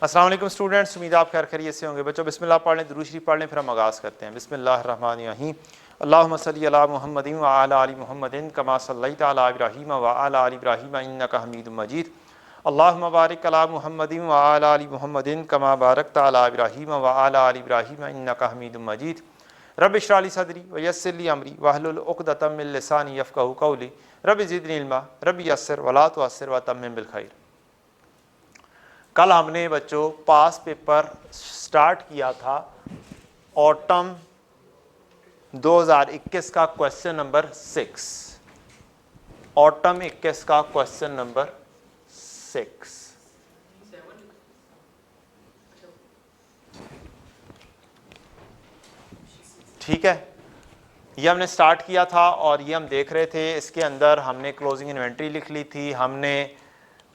अस्सलाम वालेकुम स्टूडेंट्स, उम्मीद आप खैर खैरियत से होंगे। बच्चों बिस्मिल्लाह पढ़ लें, दुरूद शरीफ पढ़ लें, फिर हम आगाज़ करते हैं। बिस्मिल्लाहिर्रहमानिर्रहीम। अल्लाहुम्मा सल्ली अला मुहम्मदिन व अला आलि मुहम्मदिन कमा सल्लैता अला इब्राहीम व अला आलि इब्राहीम इन्नका हमीदुम मजीद। अल्लाहुम्मा बारिक अला मुहम्मदिन व अला आलि मुहम्मदिन कमा बारकता अला इब्राहीम व अला आलि इब्राहीम इन्नका हमीदुम मजीद। रब्बि इश्रह ली सदरी व यस्सिर ली अमरी वहलुल उक़दतम मिन लिसानी यफ़क़हू क़ौली। रब्बि ज़िदनी इल्मा रब्बि यस्सिर व ला तुअस्सिर व तम्मिम बिल खैर। कल हमने बच्चों पास पेपर स्टार्ट किया था ऑटम 2021 का क्वेश्चन नंबर 6। ऑटम 21 का क्वेश्चन नंबर 6। ठीक है, ये हमने स्टार्ट किया था और ये हम देख रहे थे। इसके अंदर हमने क्लोजिंग इन्वेंट्री लिख ली थी, हमने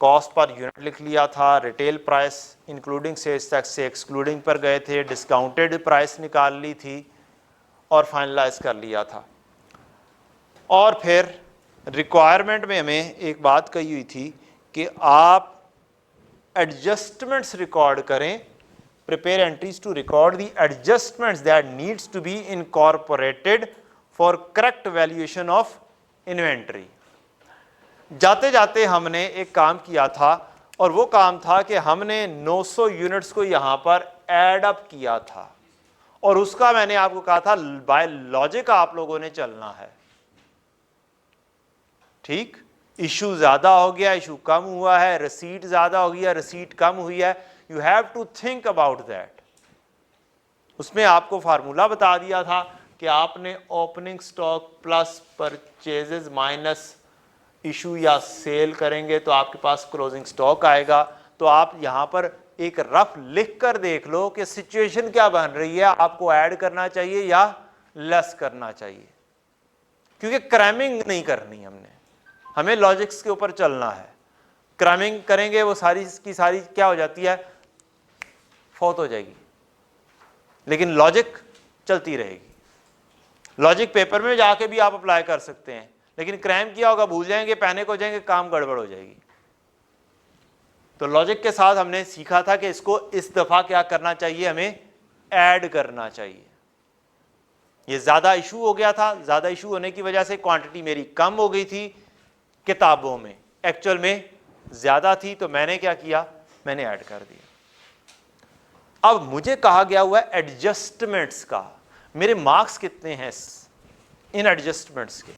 कॉस्ट पर यूनिट लिख लिया था, retail price including sales tax से एक्सक्लूडिंग पर गए थे, डिस्काउंटेड प्राइस निकाल ली थी और फाइनलाइज कर लिया था। और फिर रिक्वायरमेंट में हमें एक बात कही हुई थी कि आप एडजस्टमेंट्स रिकॉर्ड करें, prepare entries to record the adjustments that needs to be incorporated for correct valuation of inventory. जाते जाते हमने एक काम किया था और वो काम था कि हमने 900 यूनिट्स को यहां पर ऐड अप किया था और उसका मैंने आपको कहा था बाय लॉजिक आप लोगों ने चलना है। ठीक, इशू ज्यादा हो गया, इशू कम हुआ है, रिसीट ज्यादा हो गया, रिसीट कम हुई है, you have to think about that. उसमें आपको फार्मूला बता दिया था कि आपने opening stock plus purchases minus issue या सेल करेंगे तो आपके पास क्लोजिंग स्टॉक आएगा। तो आप यहां पर एक रफ लिख कर देख लो कि सिचुएशन क्या बन रही है, आपको ऐड करना चाहिए या लेस करना चाहिए, क्योंकि क्रैमिंग नहीं करनी हमने, हमें लॉजिक्स के ऊपर चलना है। क्रैमिंग करेंगे वो सारी की सारी क्या हो जाती है, फौत हो जाएगी, लेकिन लॉजिक चलती रहेगी। लॉजिक पेपर में जाके भी आप अप्लाई कर सकते हैं, लेकिन क्रैम किया होगा, भूल जाएंगे, पैनिक हो जाएंगे, काम गड़बड़ हो जाएगी। तो लॉजिक के साथ हमने सीखा था कि इसको इस दफा क्या करना चाहिए, हमें ऐड करना चाहिए। ये ज्यादा इशू हो गया था, ज्यादा इशू होने की वजह से क्वांटिटी मेरी कम हो गई थी किताबों में, एक्चुअल में ज्यादा थी, तो मैंने क्या किया, मैंने ऐड कर दिया। अब मुझे कहा गया हुआ है एडजस्टमेंट्स का, मेरे मार्क्स कितने हैं इन एडजस्टमेंट्स के,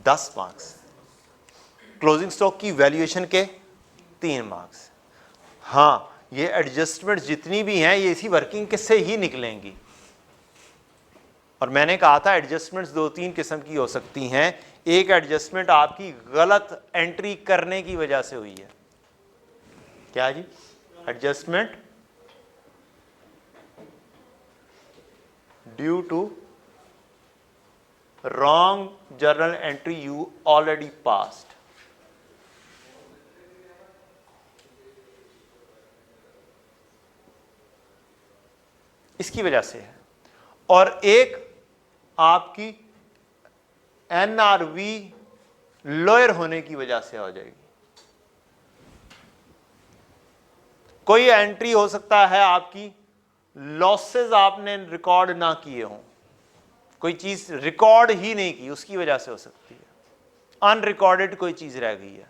10 मार्क्स। क्लोजिंग स्टॉक की वैल्यूएशन के 3 मार्क्स। हाँ, ये एडजस्टमेंट जितनी भी हैं ये इसी वर्किंग के से ही निकलेंगी। और मैंने कहा था एडजस्टमेंट्स 2-3 किस्म की हो सकती हैं। एक एडजस्टमेंट आपकी गलत एंट्री करने की वजह से हुई है। क्या जी? Adjustment due to wrong journal entry you already passed। इसकी वजह से है। और एक आपकी NRV लोअर होने की वजह से हो जाएगी। कोई एंट्री हो सकता है आपकी लॉसेस आपने रिकॉर्ड ना किए हों, कोई चीज रिकॉर्ड ही नहीं की, उसकी वजह से हो सकती है, अनरिकॉर्डेड कोई चीज रह गई है।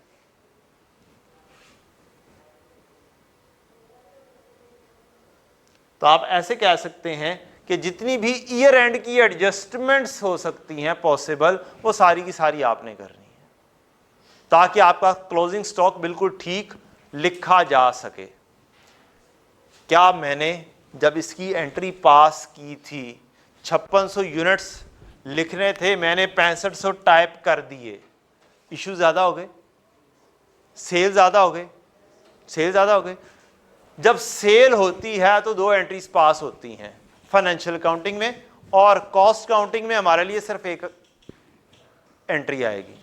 तो आप ऐसे कह सकते हैं कि जितनी भी ईयर एंड की एडजस्टमेंट्स हो सकती हैं पॉसिबल, वो सारी की सारी आपने करनी है, ताकि आपका क्लोजिंग स्टॉक बिल्कुल ठीक लिखा जा सके। क्या मैंने जब इसकी एंट्री पास की थी 5600 यूनिट्स लिखने थे, मैंने 6500 टाइप कर दिए, इशू ज्यादा हो गए, सेल ज्यादा हो गए, सेल ज्यादा हो गए। जब सेल होती है तो 2 एंट्रीज पास होती हैं फाइनेंशियल अकाउंटिंग में, और कॉस्ट अकाउंटिंग में हमारे लिए सिर्फ एक एंट्री आएगी।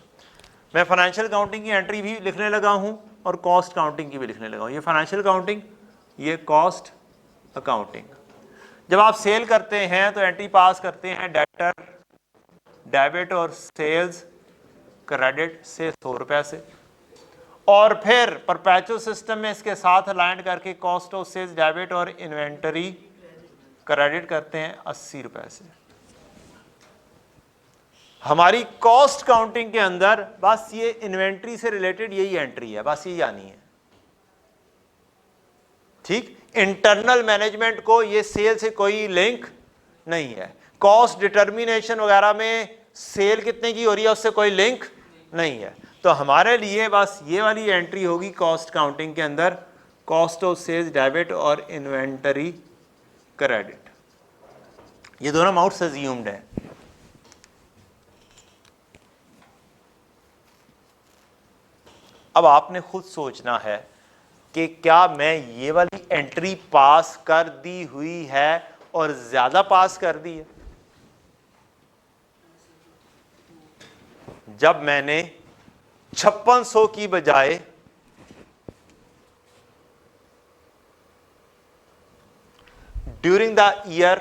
मैं फाइनेंशियल अकाउंटिंग की एंट्री भी लिखने लगा हूं और कॉस्ट अकाउंटिंग की भी लिखने लगा हूं। ये फाइनेंशियल अकाउंटिंग, ये कॉस्ट अकाउंटिंग। जब आप सेल करते हैं तो एंट्री पास करते हैं डेटर, डेबिट और सेल्स क्रेडिट से 100 रुपए से, और फिर परपेचुअल सिस्टम में इसके साथ अलाइन करके कॉस्ट ऑफ सेल्स डेबिट और इन्वेंटरी क्रेडिट करते हैं 80 रुपए से। हमारी कॉस्ट काउंटिंग के अंदर बस ये इन्वेंट्री से रिलेटेड यही एंट्री है, बस यही आनी है। ठीक, इंटरनल मैनेजमेंट को ये सेल से कोई लिंक नहीं है। कॉस्ट डिटर्मिनेशन वगैरह में सेल कितने की हो रही है उससे कोई लिंक नहीं है। तो हमारे लिए बस ये वाली एंट्री होगी कॉस्ट काउंटिंग के अंदर, कॉस्ट ऑफ सेल्स डेबिट और इन्वेंटरी क्रेडिट। ये दोनों अमाउंट्स अज्यूम्ड है। अब आपने खुद सोचना है कि क्या मैं ये वाली एंट्री पास कर दी हुई है और ज्यादा पास कर दी है। जब मैंने 5600 की बजाय during the year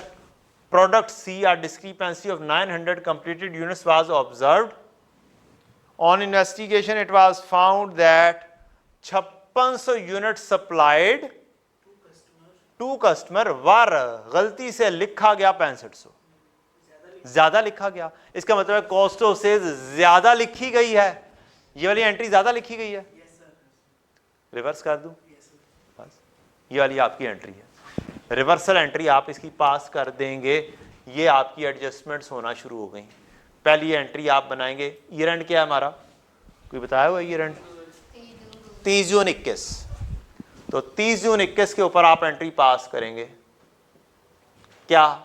product C a discrepancy of 900 completed units was observed. On investigation, it was found that 5600 units supplied to customer वर गलती से लिखा गया 6500, ज्यादा लिखा गया। इसका मतलब है कॉस्ट ऑफ सेल्स ज्यादा लिखी गई है, ये वाली एंट्री ज्यादा लिखी गई है। रिवर्स कर दूं? बस ये वाली आपकी एंट्री है, रिवर्सल एंट्री आप इसकी पास कर देंगे, ये आपकी एडजस्टमेंट्स होना शुरू हो गई। पहली एंट्री आप बनाएंगे, ईयर एंड क्या है हमारा, कोई बताया हुआ ईयर एंड 30 जून 21। तो 30 जून 21 के ऊपर आप एंट्री पास करेंगे, क्या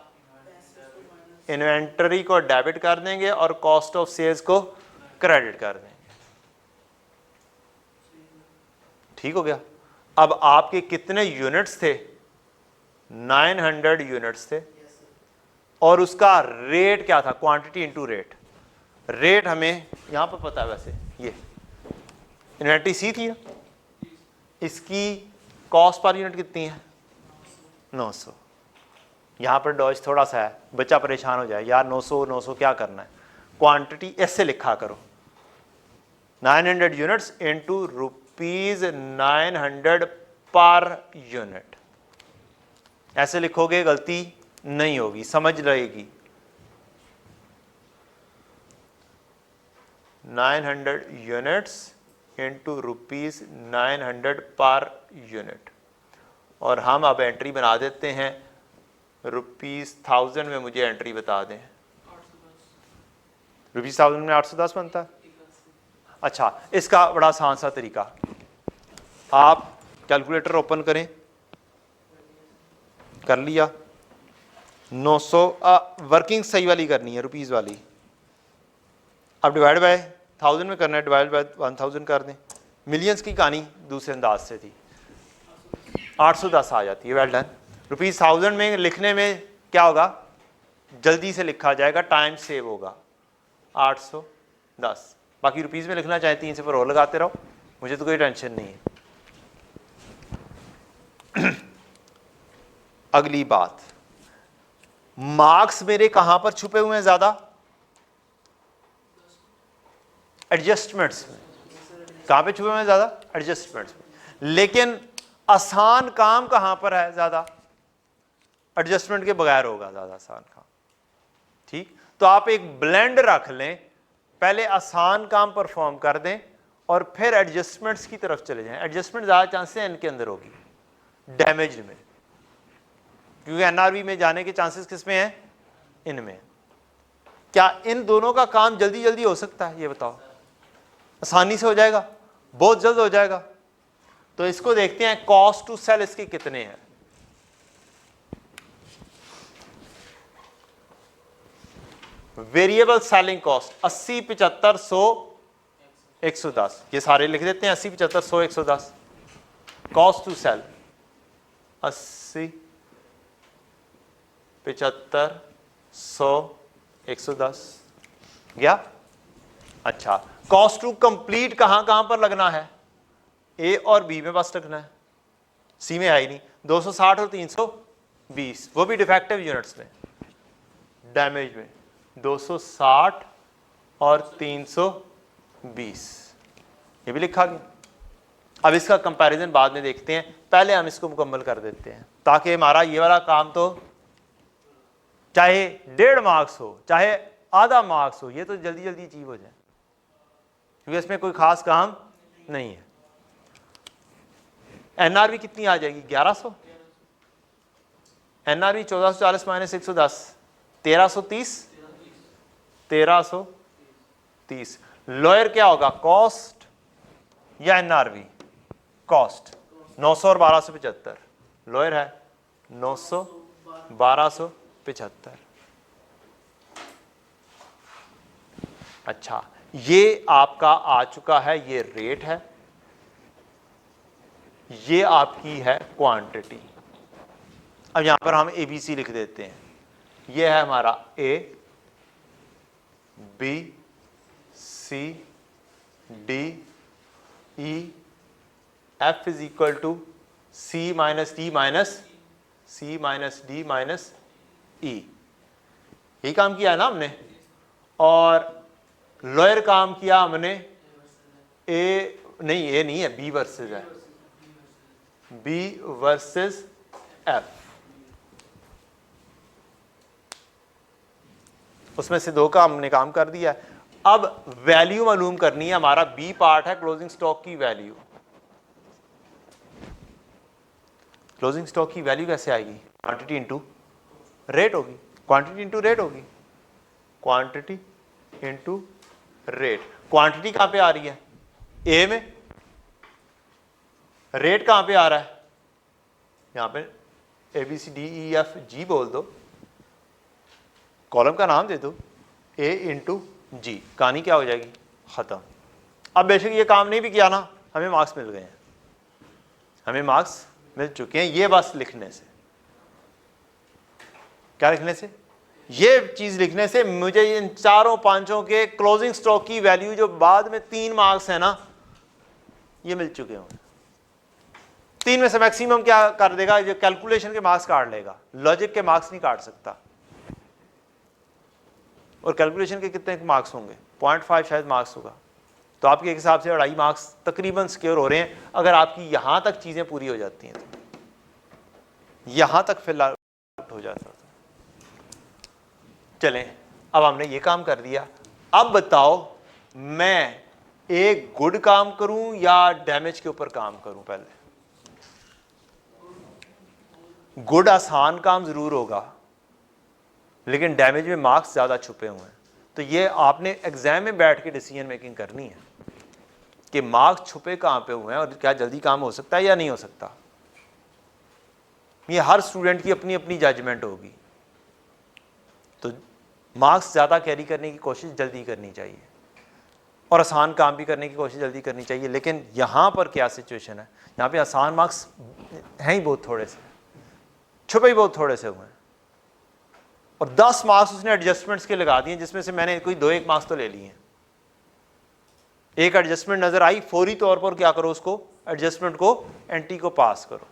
इन्वेंटरी को डेबिट कर देंगे और कॉस्ट ऑफ सेल्स को क्रेडिट कर देंगे। ठीक हो गया। अब आपके कितने यूनिट्स थे, 900 यूनिट्स थे, और उसका रेट क्या था, क्वांटिटी इनटू रेट। रेट हमें यहां पर पता है, वैसे ये इन्वेंटरी सी थी ना, इसकी कॉस्ट पर यूनिट कितनी है 900। यहां पर डॉज थोड़ा सा है, बच्चा परेशान हो जाए यार 900 क्या करना है, क्वांटिटी ऐसे लिखा करो 900 यूनिट्स इनटू ₹900 पर यूनिट। ऐसे लिखोगे गलती नहीं होगी, समझ रहेगी। 900 यूनिट्स इंटू ₹900 पर यूनिट। और हम अब एंट्री बना देते हैं ₹1000 में, मुझे एंट्री बता दें। ₹1000 में 810 बनता है। अच्छा, इसका बड़ा आसान सा तरीका, आप कैलकुलेटर ओपन करें, कर लिया 900, वर्किंग सही वाली करनी है, रुपीज़ वाली। अब डिवाइड बाय 1000 में करना है, डिवाइड बाय 1000 कर दें। मिलियंस की कहानी दूसरे अंदाज से थी, 810 आ जाती है। Well done. ₹1000 में लिखने में क्या होगा, जल्दी से लिखा जाएगा, टाइम सेव होगा, 810। बाकी रुपीज़ में लिखना चाहे 3 से पर और लगाते रहो, मुझे तो कोई टेंशन नहीं है। अगली बात, मार्क्स मेरे कहां पर छुपे हुए हैं ज्यादा, एडजस्टमेंट्स में। कहां पे छुपे हुए हैं ज्यादा, एडजस्टमेंट्स में। लेकिन आसान काम कहां पर है ज्यादा, एडजस्टमेंट के बगैर होगा ज्यादा आसान काम। ठीक, तो आप एक ब्लेंड रख लें, पहले आसान काम परफॉर्म कर दें और फिर एडजस्टमेंट्स की तरफ चले जाएं। एडजस्टमेंट ज्यादा चांसेस हैं इनके अंदर होगी, डैमेज में, क्योंकि एनआरबी में जाने के चांसेस किसमें हैं, इनमें। क्या इन दोनों का काम जल्दी जल्दी हो सकता है, ये बताओ? आसानी से हो जाएगा, बहुत जल्द हो जाएगा। तो इसको देखते हैं, कॉस्ट टू सेल इसके कितने हैं। वेरिएबल सेलिंग कॉस्ट 80, 75, 100, 110, ये सारे लिख देते हैं, 80, 75, 100, 110। कॉस्ट टू सेल 80, 75, 100, 110 गया। अच्छा, कॉस्ट टू कंप्लीट कहां कहां पर लगना है, ए और बी में बस लगना है, सी में है ही नहीं। 260 और 320, वो भी डिफेक्टिव यूनिट्स में, डैमेज में 260 और 320, ये भी लिखा गया। अब इसका कंपैरिजन बाद में देखते हैं, पहले हम इसको मुकम्मल कर देते हैं ताकि हमारा ये वाला काम तो चाहे 1.5 मार्क्स हो चाहे आधा मार्क्स हो, ये तो जल्दी जल्दी अचीव हो जाए क्योंकि इसमें कोई खास काम नहीं है। एनआरवी कितनी आ जाएगी? 1100। NRV 1440 minus 110 1330 1330। लॉयर क्या होगा? कॉस्ट या एनआरवी? कॉस्ट 900 और 1275। लॉयर है 900 1275। अच्छा, ये आपका आ चुका है, ये रेट है, ये आपकी है क्वांटिटी। अब यहां पर हम ABC लिख देते हैं। ये है हमारा A, B, C, D, E, F is equal to C minus D minus C minus D minus E। यही काम किया है ना हमने। और लॉयर काम किया हमने A नहीं है, B वर्सेस है, B वर्सेस F। उसमें से 2 का हमने काम कर दिया। अब वैल्यू मालूम करनी है, हमारा बी पार्ट है क्लोजिंग स्टॉक की वैल्यू। क्लोजिंग स्टॉक की वैल्यू कैसे आएगी? क्वांटिटी इंटू रेट होगी, क्वांटिटी इंटू रेट होगी, क्वांटिटी इंटू रेट। क्वांटिटी कहां पे आ रही है? ए में। रेट कहां पे आ रहा है? यहां पे ABCDEFG बोल दो, कॉलम का नाम दे दो A इंटू जी। कहानी क्या हो जाएगी? खत्म। अब बेशक ये काम नहीं भी किया ना, हमें मार्क्स मिल गए हैं, हमें मार्क्स मिल चुके हैं। ये बस लिखने से, क्या लिखने से? ये चीज लिखने से मुझे इन 4-5 के क्लोजिंग स्टॉक की वैल्यू जो बाद में 3 मार्क्स है ना, ये मिल चुके होंगे। 3 में से मैक्सिमम क्या कर देगा? जो कैलकुलेशन के मार्क्स काट लेगा, लॉजिक के मार्क्स नहीं काट सकता। और कैलकुलेशन के कितने मार्क्स होंगे? 0.5 शायद मार्क्स होगा। तो आपके हिसाब से 2.5 मार्क्स तकरीबन सिक्योर हो रहे हैं अगर आपकी यहां तक चीजें पूरी हो जाती हैं तो। यहां तक फिलहाल हो जाता। चलें, अब हमने ये काम कर दिया। अब बताओ मैं एक गुड काम करूं या डैमेज के ऊपर काम करूं? पहले गुड आसान काम जरूर होगा, लेकिन डैमेज में मार्क्स ज्यादा छुपे हुए हैं। तो ये आपने एग्जाम में बैठ के डिसीजन मेकिंग करनी है कि मार्क्स छुपे कहां पे हुए हैं और क्या जल्दी काम हो सकता है या नहीं हो सकता। ये हर स्टूडेंट की अपनी अपनी जजमेंट होगी। तो मार्क्स ज़्यादा कैरी करने की कोशिश जल्दी करनी चाहिए और आसान काम भी करने की कोशिश जल्दी करनी चाहिए। लेकिन यहाँ पर क्या सिचुएशन है? यहाँ पे आसान मार्क्स हैं ही बहुत थोड़े से, छुपे ही बहुत थोड़े से हुए हैं, और 10 मार्क्स उसने एडजस्टमेंट्स के लगा दिए, जिसमें से मैंने कोई 2-1 मार्क्स तो ले लिए हैं। एक एडजस्टमेंट नजर आई, फौरी तौर पर क्या करो, उसको एडजस्टमेंट को एंटी को पास करो।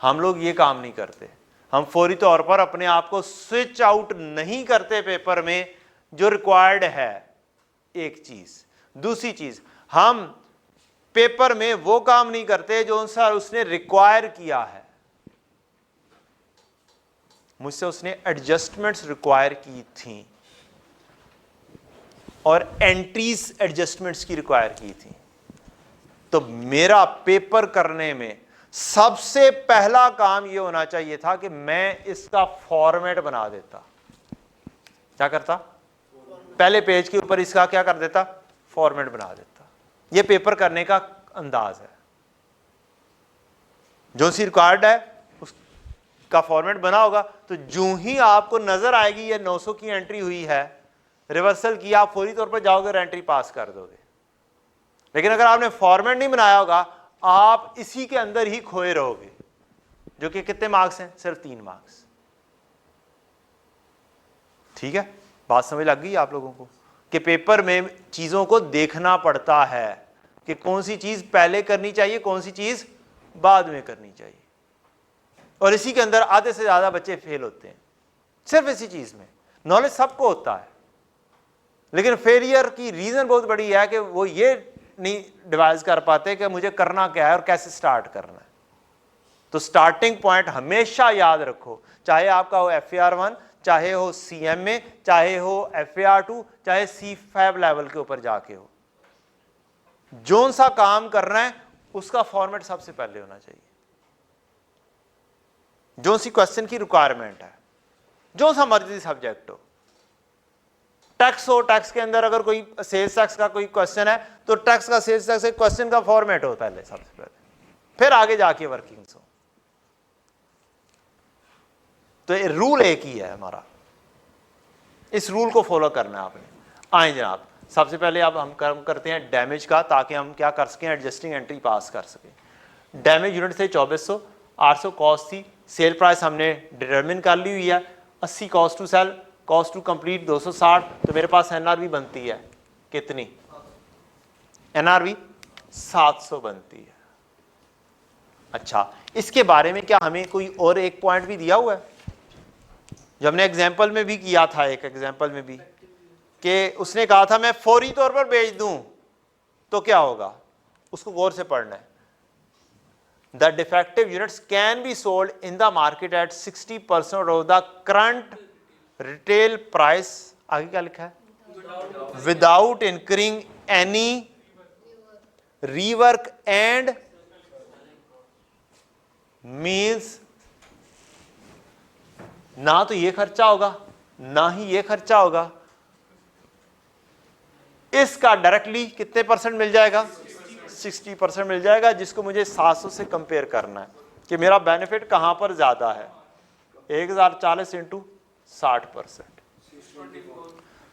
हम लोग ये काम नहीं करते। हम फौरी तौर पर अपने आप को स्विच आउट नहीं करते पेपर में जो रिक्वायर्ड है। एक चीज, दूसरी चीज, हम पेपर में वो काम नहीं करते जो उसने रिक्वायर किया है। मुझसे उसने एडजस्टमेंट्स रिक्वायर की थी और एंट्रीज एडजस्टमेंट्स की रिक्वायर की थी। तो मेरा पेपर करने में सबसे पहला काम यह होना चाहिए था कि मैं इसका फॉर्मेट बना देता। क्या करता? पहले पेज के ऊपर इसका क्या कर देता? फॉर्मेट बना देता। यह पेपर करने का अंदाज है। जो सी रिक्वायर्ड है उसका फॉर्मेट बना होगा, तो जो ही आपको नजर आएगी ये 900 की एंट्री हुई है, रिवर्सल किया, आप फौरी तौर पर जाओगे और एंट्री पास कर दोगे। लेकिन अगर आपने फॉर्मेट नहीं बनाया होगा, आप इसी के अंदर ही खोए रहोगे, जो कि कितने मार्क्स हैं? सिर्फ 3 मार्क्स। ठीक है, बात समझ लग गई आप लोगों को कि पेपर में चीजों को देखना पड़ता है कि कौन सी चीज पहले करनी चाहिए, कौन सी चीज बाद में करनी चाहिए। और इसी के अंदर आधे से ज्यादा बच्चे फेल होते हैं, सिर्फ इसी चीज में। नॉलेज सबको होता है, लेकिन फेलियर की रीजन बहुत बड़ी है कि वो ये नहीं डिवाइस कर पाते कि मुझे करना क्या है और कैसे स्टार्ट करना है। तो स्टार्टिंग पॉइंट हमेशा याद रखो, चाहे आपका हो FAR1, चाहे हो CMA, चाहे हो FAR2, चाहे CFAB लेवल के ऊपर जाके हो, जो सा काम करना है उसका फॉर्मेट सबसे पहले होना चाहिए। जो सी क्वेश्चन की रिक्वायरमेंट है, जो सा मर्जी सब्जेक्ट हो, टैक्स हो, टैक्स के अंदर अगर कोई सेल्स टैक्स का कोई क्वेश्चन है तो टैक्स का सेल्स टैक्स के क्वेश्चन का फॉर्मेट हो पहले, सबसे पहले, फिर आगे जाके वर्किंग्स हो। तो ये रूल एक ही है हमारा, इस रूल को फॉलो करना है आपने। आए जनाब, सबसे पहले अब हम काम करते हैं डैमेज का, ताकि हम क्या कर सकें, एडजस्टिंग एंट्री पास कर सकें। डैमेज यूनिट थे 2400, 800 कॉस्ट थी, सेल प्राइस हमने डिटरमिन कर ली हुई है, 80 cost to sell, cost to complete 260, तो मेरे पास NRV बनती है कितनी, NRV 700 बनती है। अच्छा, इसके बारे में क्या हमें कोई और एक पॉइंट भी दिया हुआ है, जो हमने एग्जाम्पल में भी किया था, एक एग्जाम्पल में भी कि उसने कहा था मैं फौरी तौर पर बेच दूं तो क्या होगा, उसको गौर से पढ़ना है। The defective units can be sold in the market at 60% of the current retail price, आगे क्या लिखा है, without incurring any rework and means, ना तो ये खर्चा होगा ना ही ये खर्चा होगा, इसका डायरेक्टली कितने परसेंट मिल जाएगा, 60% मिल जाएगा, जिसको मुझे 700 से कंपेयर करना है कि मेरा बेनिफिट कहां पर ज्यादा है। 1040 into 60%,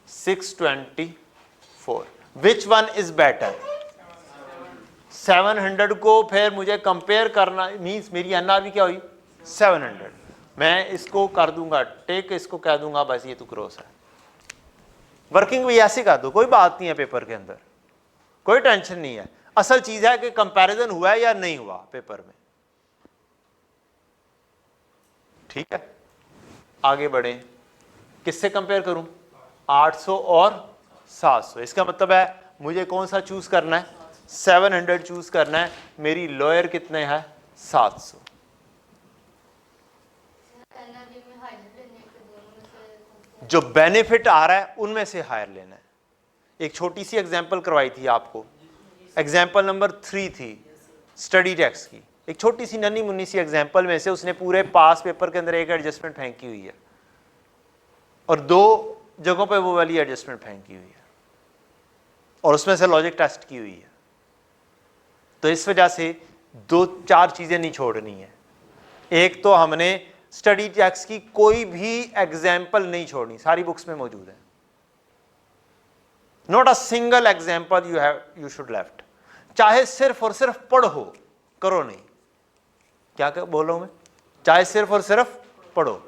624, which one is better. 700 को फिर मुझे कंपेयर करना, मींस मेरी NRV क्या हुई 700, मैं इसको कर दूंगा टेक, इसको कह दूंगा बस ये तो क्रॉस है। वर्किंग भी ऐसे कर दो, कोई बात नहीं है, पेपर के अंदर कोई टेंशन नहीं है, असल चीज है कि कंपैरिजन हुआ है या नहीं हुआ पेपर में। ठीक है, आगे बढ़े, किससे कंपेयर करूं, 800 और 700, इसका मतलब है मुझे कौन सा चूज करना है, 700 चूज करना है, मेरी लोअर कितने है 700। जो बेनिफिट आ रहा है उनमें से हायर लेना है। एक छोटी सी एग्जांपल करवाई थी आपको, एग्जांपल नंबर 3 थी स्टडी टैक्स की, एक छोटी सी नन्ही मुन्नी सी एग्जांपल में से उसने पूरे पास पेपर के अंदर एक एडजस्टमेंट फेंकी हुई है और 2 जगहों पे वो वाली एडजस्टमेंट फेंकी हुई है और उसमें से लॉजिक टेस्ट की हुई है। तो इस वजह से 2-4 चीजें नहीं छोड़नी है। एक तो हमने स्टडी टैक्स की कोई भी एग्जाम्पल नहीं छोड़नी, सारी बुक्स में मौजूद है, not a single example you should left. चाहे सिर्फ और सिर्फ पढ़ो, करो नहीं, क्या बोल रहा हूं मैं, चाहे सिर्फ और सिर्फ पढ़ो।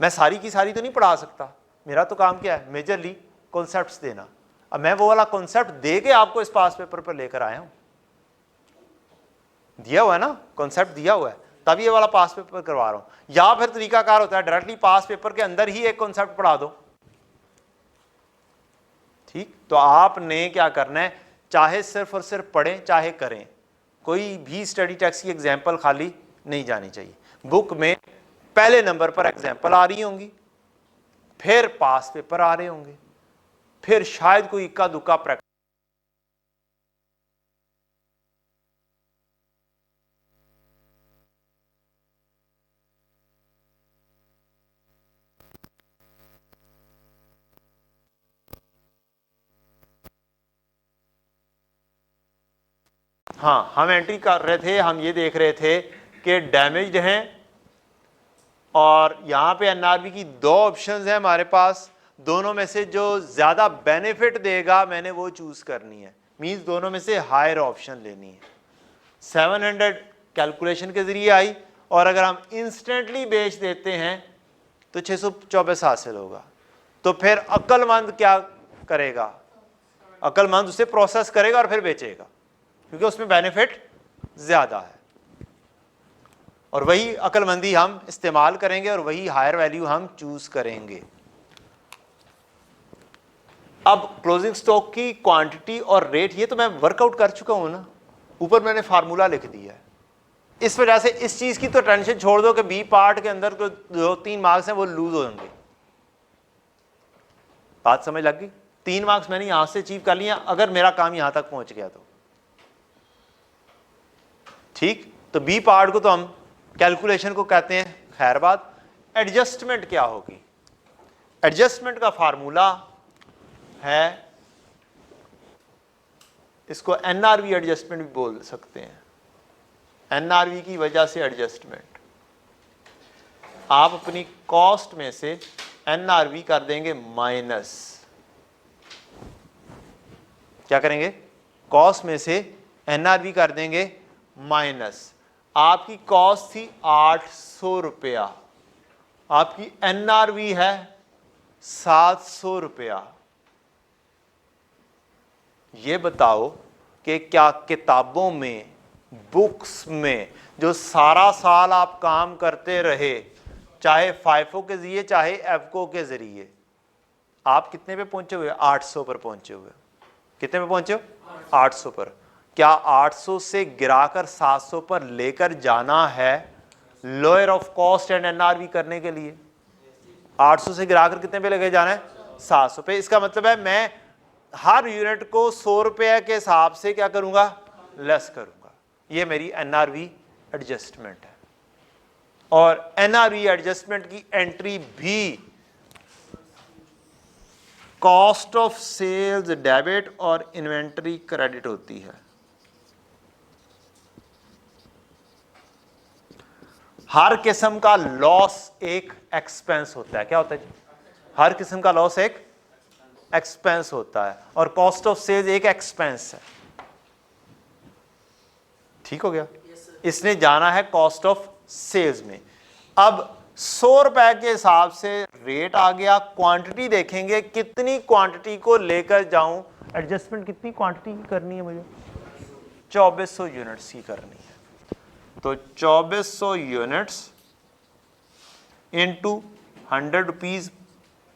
मैं सारी की सारी तो नहीं पढ़ा सकता, मेरा तो काम क्या है, मेजरली कॉन्सेप्ट्स देना। अब मैं वो वाला कॉन्सेप्ट दे के आपको इस पास पेपर पर लेकर आया हूं, दिया हुआ है ना, कॉन्सेप्ट दिया हुआ है, तब ये वाला पास पेपर करवा रहा हूं। या फिर तरीकाकार होता है डायरेक्टली पास पेपर के अंदर ही एक कॉन्सेप्ट पढ़ा दो। ठीक, तो आपने क्या करना है, चाहे सिर्फ और सिर्फ पढ़ें चाहे करें, कोई भी स्टडी टैक्स की एग्जाम्पल खाली नहीं जानी चाहिए। बुक में पहले नंबर पर एग्जाम्पल आ रही होंगी, फिर पास पेपर आ रहे होंगे, फिर शायद कोई इक्का दुक्का प्रैक्टिस। हाँ, हम एंट्री कर रहे थे, हम ये देख रहे थे कि डैमेज्ड हैं और यहां पे NRV की 2 ऑप्शंस हैं हमारे पास, दोनों में से जो ज्यादा बेनिफिट देगा मैंने वो चूज करनी है, मींस दोनों में से हायर ऑप्शन लेनी है। 700 कैलकुलेशन के जरिए आई और अगर हम इंस्टेंटली बेच देते हैं तो 624 हासिल होगा। तो फिर अक्लमंद क्या करेगा, अक्लमंद उसे प्रोसेस करेगा और फिर बेचेगा, क्योंकि उसमें बेनिफिट ज्यादा है और वही अक्लमंदी हम इस्तेमाल करेंगे और वही हायर वैल्यू हम चूज करेंगे। अब क्लोजिंग स्टॉक की क्वांटिटी और रेट ये तो मैं वर्कआउट कर चुका हूं ना, ऊपर मैंने फार्मूला लिख दिया है। इस वजह से इस चीज की तो टेंशन छोड़ दो कि बी पार्ट के अंदर जो 2-3 मार्क्स हैं वो लूज हो जाएंगे। बात समझ लग गई? 3 मार्क्स मैंने यहां से अचीव कर लिया अगर मेरा काम यहां तक पहुंच गया तो। ठीक, तो बी पार्ट को तो हम कैलकुलेशन को कहते हैं। खैर बात, एडजस्टमेंट क्या होगी? एडजस्टमेंट का फार्मूला है, इसको एनआरवी एडजस्टमेंट भी बोल सकते हैं। एनआरवी की वजह से एडजस्टमेंट, आप अपनी कॉस्ट में से एनआरवी कर देंगे माइनस। क्या करेंगे? कॉस्ट में से एनआरवी कर देंगे माइनस। आपकी कॉस्ट थी 800 रुपया, आपकी एनआरवी है 700 रुपया। ये बताओ कि क्या किताबों में, बुक्स में जो सारा साल आप काम करते रहे, चाहे फाइफो के जरिए चाहे एफको के जरिए, आप कितने पे पहुंचे हुए? 800 पर पहुंचे हुए। कितने पे पहुंचे हो? 800 पर। क्या 800 से गिराकर 700 पर लेकर जाना है lower of cost and NRV करने के लिए? 800 से गिराकर कितने पे लेके जाना है? 700 पे। इसका मतलब है मैं हर यूनिट को 100 रुपए के हिसाब से क्या करूंगा? लेस करूंगा। ये मेरी एनआरवी एडजस्टमेंट है। और एनआरवी एडजस्टमेंट की एंट्री भी कॉस्ट ऑफ सेल्स डेबिट और इन्वेंटरी क्रेडिट होती है। हर किस्म का लॉस एक एक्सपेंस होता है। क्या होता है जी? हर किस्म का लॉस एक एक्सपेंस होता है और कॉस्ट ऑफ सेल्स एक एक्सपेंस है। ठीक हो गया? इसने जाना है कॉस्ट ऑफ सेल्स में। अब 100 रुपए के हिसाब से रेट आ गया। क्वांटिटी देखेंगे कितनी क्वांटिटी को लेकर जाऊं। एडजस्टमेंट कितनी क्वांटिटी करनी है मुझे? 2400 यूनिट्स की करनी है। तो 2400 units into 100 rupees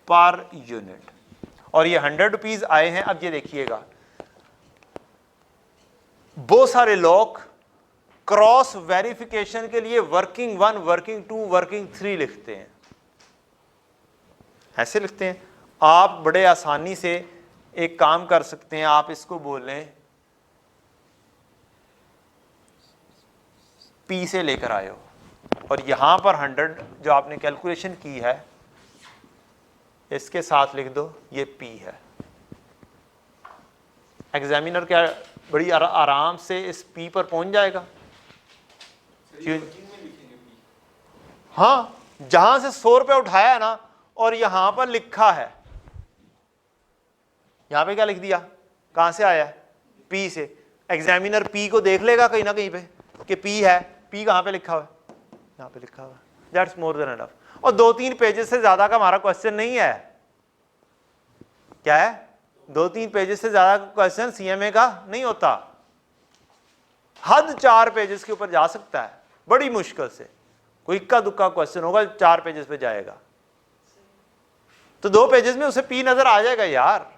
per unit, और ये 100 रुपीज आए हैं। अब ये देखिएगा, बहुत सारे लोग क्रॉस वेरिफिकेशन के लिए वर्किंग 1, वर्किंग 2, वर्किंग 3 लिखते हैं। ऐसे लिखते हैं। आप बड़े आसानी से एक काम कर सकते हैं, आप इसको बोलें पी से लेकर आए हो, और यहां पर 100 जो आपने कैलकुलेशन की है इसके साथ लिख दो ये पी है। एग्जामिनर क्या बड़ी आराम से इस पी पर पहुंच जाएगा। हाँ, जहां से 100 रुपये उठाया है ना, और यहां पर लिखा है, यहां पे क्या लिख दिया? कहां से आया है? पी से। एग्जामिनर पी को देख लेगा कहीं ना कहीं पे कि पी है। पी कहां पे लिखा हुआ है? यहां पे लिखा हुआ है। That's more than enough. और 2-3 पेजेस से ज्यादा का हमारा क्वेश्चन नहीं है। क्या है? 2-3 पेजेस से ज्यादा क्वेश्चन सीएमए का नहीं होता। हद 4 पेजेस के ऊपर जा सकता है, बड़ी मुश्किल से कोई इक्का दुक्का क्वेश्चन होगा 4 पेजेस पे जाएगा। तो 2 पेजेस में उसे पी नजर आ जाएगा यार,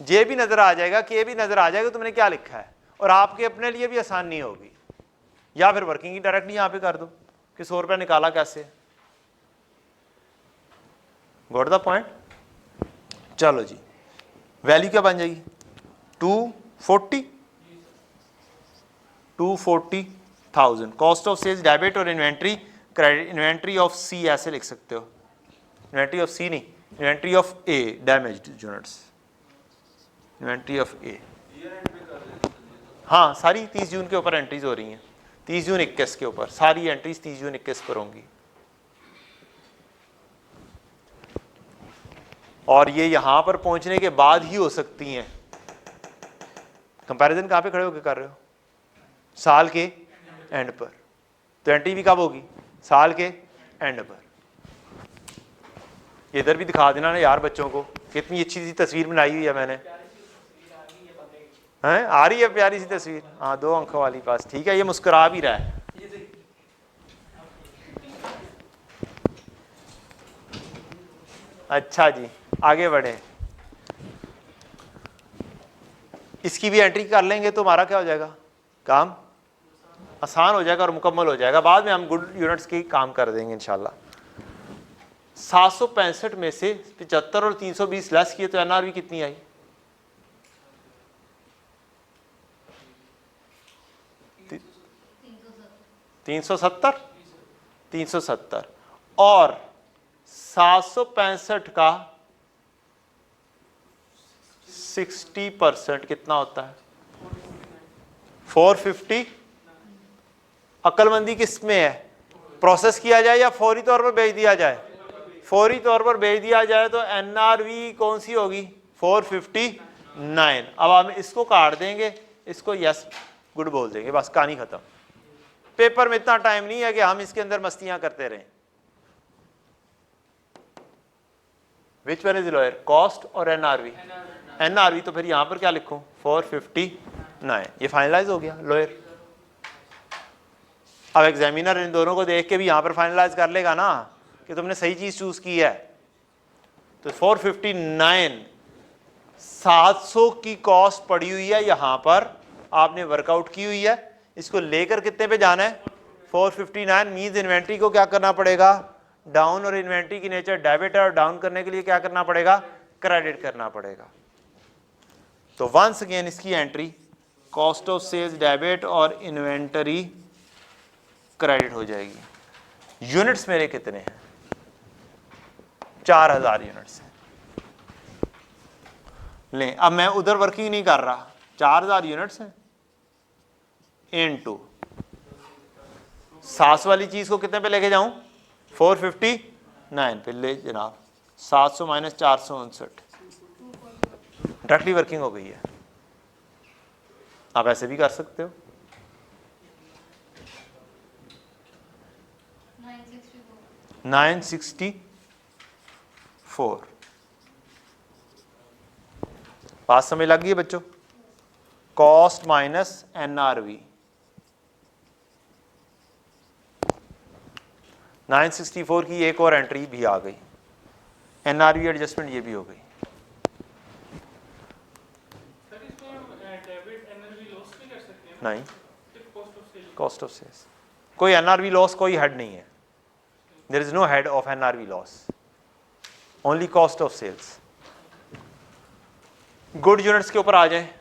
जे भी नजर आ जाएगा, के भी नजर आ जाएगा तुमने क्या लिखा है, और आपके अपने लिए भी आसानी होगी। या फिर वर्किंग की डायरेक्टली यहां पे कर दो कि 100 रुपया निकाला कैसे। Got the point? चलो जी, वैल्यू क्या बन जाएगी? 240,000 कॉस्ट ऑफ सेल्स डेबिट और inventory credit. Inventory of C ऐसे लिख सकते हो, इन्वेंट्री ऑफ सी नहीं, inventory of A damaged units, inventory of A. हाँ, सारी 30 जून के ऊपर एंट्रीज हो रही हैं, 30 जून 21 के ऊपर सारी एंट्रीज 30 जून 21 पर होंगी। और ये यहां पर पहुंचने के बाद ही हो सकती हैं। कंपैरिजन कहां पे खड़े होकर कर रहे हो? साल के एंड पर। तो एंट्री भी कब होगी? साल के एंड पर। इधर भी दिखा देना ना यार बच्चों को, कितनी अच्छी सी तस्वीर बनाई हुई है मैंने। हैं? आ रही है प्यारी सी तस्वीर? हाँ, 2 अंकों वाली पास। ठीक है, ये मुस्कुरा भी रहा है। अच्छा जी, आगे बढ़े। इसकी भी एंट्री कर लेंगे तो हमारा क्या हो जाएगा, काम आसान हो जाएगा और मुकम्मल हो जाएगा। बाद में हम गुड यूनिट्स की काम कर देंगे इंशाल्लाह। 765 में से 75 और 320 लेस किए तो एनआरवी कितनी आई, 370 और 765 का 60% कितना होता है, 450। अक्लमंदी किस में है, प्रोसेस किया जाए या फौरी तौर पर भेज दिया जाए, फौरी तौर पर भेज दिया जाए तो एनआरवी कौन सी होगी, 459। अब हम इसको काट देंगे, इसको यस गुड बोल देंगे, बस कहानी खत्म। पेपर में इतना टाइम नहीं है कि हम इसके अंदर मस्तियां करते रहें। Which one is lower, cost और एनआरवी, एनआरवी तो फिर यहां पर क्या लिखूं, 459। ये फाइनलाइज हो गया लोअर। अब एग्जामिनर इन दोनों को देख के भी यहां पर फाइनलाइज कर लेगा ना कि तुमने सही चीज चूज की है। तो 459 700 की कॉस्ट पड़ी हुई है, यहां पर आपने वर्कआउट की हुई है। इसको लेकर कितने पे जाना है, 459 मींस इन्वेंट्री को क्या करना पड़ेगा, डाउन, और इन्वेंट्री की नेचर डेबिट है और डाउन करने के लिए क्या करना पड़ेगा, क्रेडिट करना पड़ेगा। तो वंस अगेन इसकी entry cost of sales debit और इन्वेंटरी क्रेडिट हो जाएगी। यूनिट्स मेरे कितने हैं, 4000 यूनिट्स हैं। ले अब मैं उधर वर्किंग नहीं कर रहा, 4000 यूनिट्स हैं इनटू 700 वाली चीज को कितने पे लेके जाऊं, 459 पे ले जनाब, 700 माइनस 459 डायरेक्टली वर्किंग हो गई है। आप ऐसे भी कर सकते हो, 964। बात समझ लग गई है बच्चों, कॉस्ट माइनस एनआरवी, 964 की एक और एंट्री भी आ गई, एनआरवी एडजस्टमेंट ये भी हो गई। नहीं, कॉस्ट ऑफ सेल्स, कोई एनआरवी लॉस कोई हेड नहीं है, there is no head of NRV loss, only cost of sales. Good units के ऊपर आ जाए,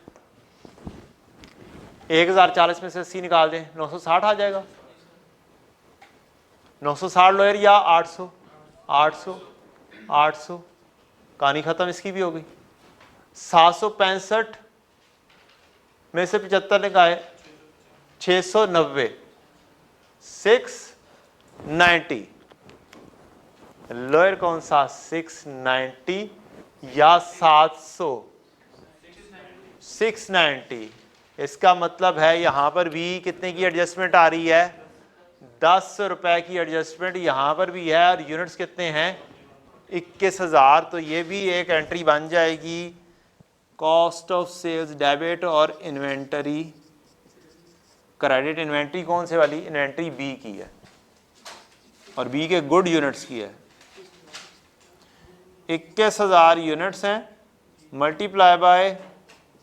1040 में से 80 निकाल दें, 960 आ जाएगा। 960 लोअर या 800, 800, 800, कहानी खत्म, इसकी भी हो गई। 765 में से 75 निकाले, 690, 690, लोअर कौन सा, 690 या 700, 690। इसका मतलब है यहां पर भी कितने की एडजस्टमेंट आ रही है, 10 रुपए की एडजस्टमेंट यहां पर भी है, और यूनिट्स कितने हैं, 21,000। तो ये भी एक एंट्री बन जाएगी, कॉस्ट ऑफ सेल्स डेबिट और इन्वेंटरी क्रेडिट। इन्वेंट्री कौन से वाली, इन्वेंट्री बी की है, और बी के गुड यूनिट्स की है। 21,000 यूनिट्स हैं, मल्टीप्लाई बाय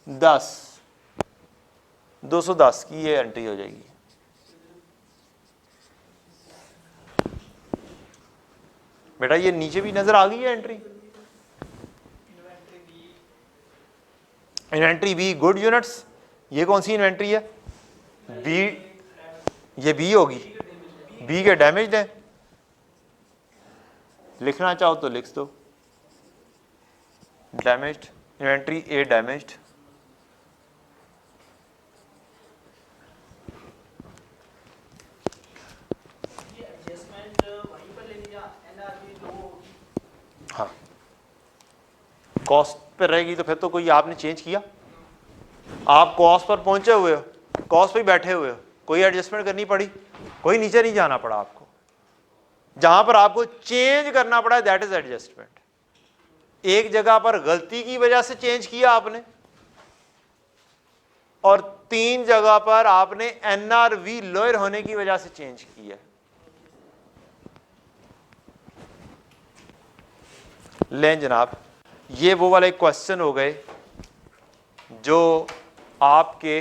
10, 210 की ये एंट्री हो जाएगी। बेटा ये नीचे भी नजर आ गई है entry, inventory be good units. ये कौन सी इन्वेंट्री है, बी, ये बी होगी, बी के डैमेज्ड है, लिखना चाहो तो लिख दो, डैमेज्ड, इन्वेंट्री ए डैमेज्ड। हाँ, कॉस्ट पे रहेगी तो फिर तो कोई आपने चेंज किया, आप कॉस्ट पर पहुंचे हुए हो, कॉस्ट पे बैठे हुए हो, कोई एडजस्टमेंट करनी पड़ी, कोई नीचे नहीं जाना पड़ा आपको। जहां पर आपको चेंज करना पड़ा दैट इज एडजस्टमेंट। एक जगह पर गलती की वजह से चेंज किया आपने, और 3 जगह पर आपने एनआरवी लोअर होने की वजह से चेंज किया। लें जनाब, ये वो वाले क्वेश्चन हो गए जो आपके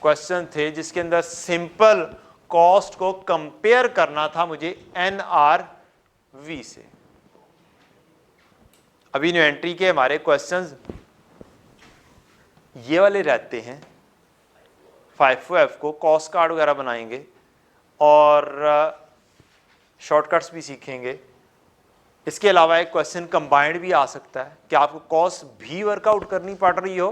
क्वेश्चन थे जिसके अंदर सिंपल कॉस्ट को कंपेयर करना था मुझे NRV से। अभी इन्वेंट्री के हमारे क्वेश्चंस ये वाले रहते हैं, FIFO को कॉस्ट कार्ड वगैरह बनाएंगे और शॉर्टकट्स भी सीखेंगे। इसके अलावा एक क्वेश्चन कंबाइंड भी आ सकता है कि आपको कॉस्ट भी वर्कआउट करनी पड़ रही हो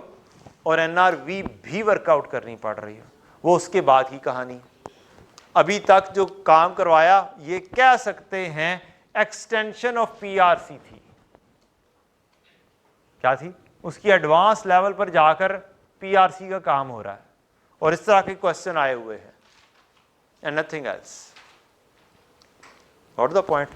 और NRV भी वर्कआउट करनी पड़ रही हो, वो उसके बाद की कहानी। अभी तक जो काम करवाया ये कह सकते हैं एक्सटेंशन ऑफ PRC थी। क्या थी? उसकी एडवांस लेवल पर जाकर PRC का काम हो रहा है और इस तरह के क्वेश्चन आए हुए हैं and nothing else. What the point?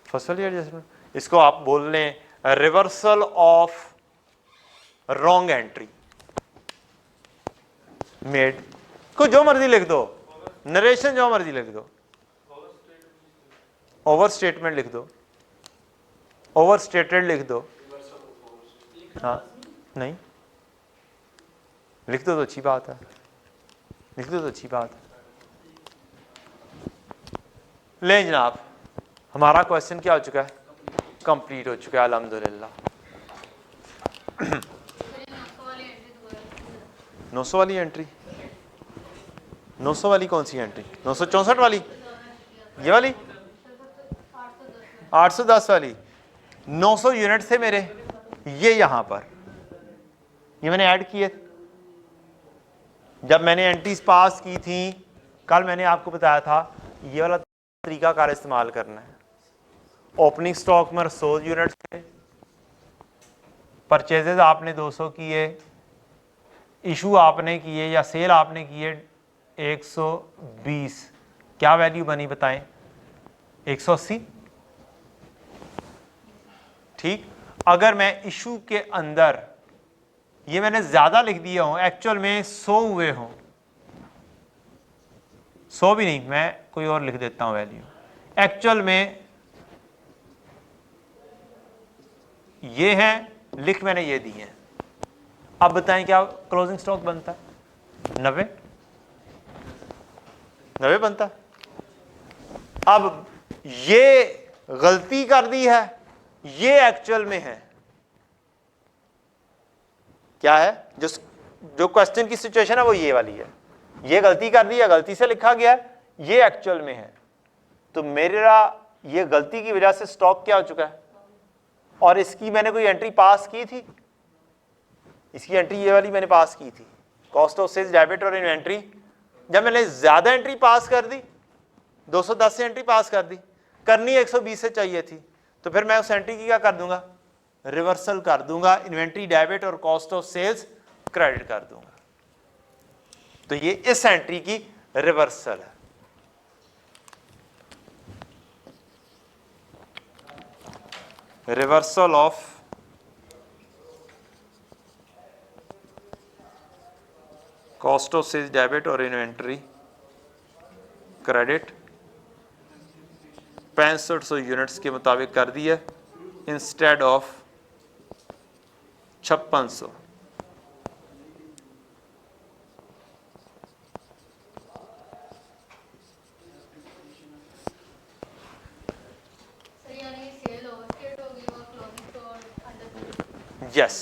First वाली एडजस्टमेंट, इसको आप बोल लें reversal of wrong entry made. को जो मर्जी लिख दो, नरेशन जो मर्जी लिख दो, ओवर स्टेटमेंट लिख दो, ओवर स्टेटेड लिख दो। हाँ नहीं लिख दो तो अच्छी बात है, लिख दो तो अच्छी बात है। ले जनाब, हमारा क्वेश्चन क्या हो चुका है? कंप्लीट हो चुका है अल्हम्दुलिल्लाह। 900 वाली एंट्री, 900 वाली कौन सी एंट्री? 964 वाली, ये वाली 810 वाली। 900 यूनिट थे मेरे ये यहां पर, ये मैंने ऐड किए जब मैंने एंट्रीज पास की थी। कल मैंने आपको बताया था ये वाला तरीका कार इस्तेमाल करना है। ओपनिंग स्टॉक में 100 यूनिट थे, परचेजेज आपने 200 किए, इशू आपने किए या सेल आपने किए 120, क्या वैल्यू बनी बताएं? 180। ठीक, अगर मैं इशू के अंदर ये मैंने ज्यादा लिख दिया हूं, एक्चुअल में 100 हुए हों, 100 भी नहीं, मैं कोई और लिख देता हूं वैल्यू, एक्चुअल में ये हैं, लिख मैंने ये दिए हैं। अब बताएं क्या क्लोजिंग स्टॉक बनता है? 90 बनता है। अब ये गलती कर दी है, ये एक्चुअल में है। क्या है? जो क्वेश्चन की सिचुएशन है वो ये वाली है, ये गलती कर दी है, गलती से लिखा गया है, ये एक्चुअल में है। तो मेरा ये गलती की वजह से स्टॉक क्या हो चुका है और इसकी मैंने कोई एंट्री पास की थी, इसकी एंट्री ये वाली मैंने पास की थी, कॉस्ट ऑफ सेल्स डेबिट और इन्वेंट्री। जब मैंने ज्यादा एंट्री पास कर दी, 210 से एंट्री पास कर दी, करनी 120 से चाहिए थी, तो फिर मैं उस एंट्री की क्या कर दूंगा? रिवर्सल कर दूंगा, इन्वेंट्री डेबिट और कॉस्ट ऑफ सेल्स क्रेडिट कर दूंगा। तो ये इस एंट्री की रिवर्सल है। Reversal of cost of sales debit और इन्वेंट्री क्रेडिट 6500 यूनिट्स के मुताबिक कर दिया instead of 5600। Yes,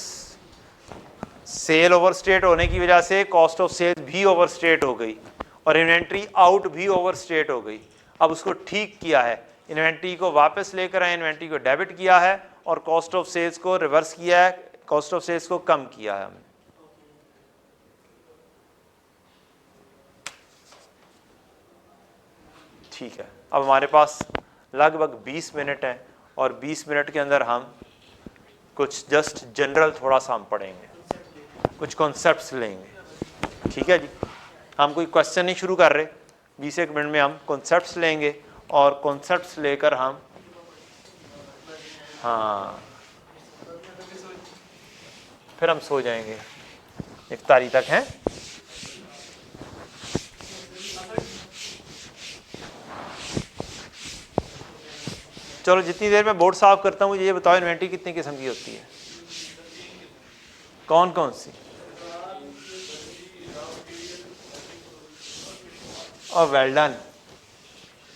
sale overstate होने की वजह से कॉस्ट ऑफ सेल भी ओवरस्टेट हो गई और इन्वेंट्री आउट भी ओवरस्टेट हो गई। अब उसको ठीक किया है, इन्वेंट्री को वापस लेकर आए, इन्वेंट्री को डेबिट किया है और कॉस्ट ऑफ सेल्स को रिवर्स किया है, कॉस्ट ऑफ सेल्स को कम किया है हमने। ठीक है, अब हमारे पास लगभग 20 मिनट हैं और 20 मिनट के अंदर हम कुछ जस्ट जनरल थोड़ा सा हम पढ़ेंगे, कुछ कॉन्सेप्ट्स लेंगे। ठीक है जी, हम कोई क्वेश्चन नहीं शुरू कर रहे, 20 मिनट में हम कॉन्सेप्ट्स लेंगे और कॉन्सेप्ट्स लेकर हम हाँ फिर हम सो जाएंगे, इफ्तारी तक हैं। चलो जितनी देर में बोर्ड साफ करता हूँ मुझे ये बताओ इन्वेंट्री कितनी किस्म की होती है? कौन कौन सी? और वेल डन,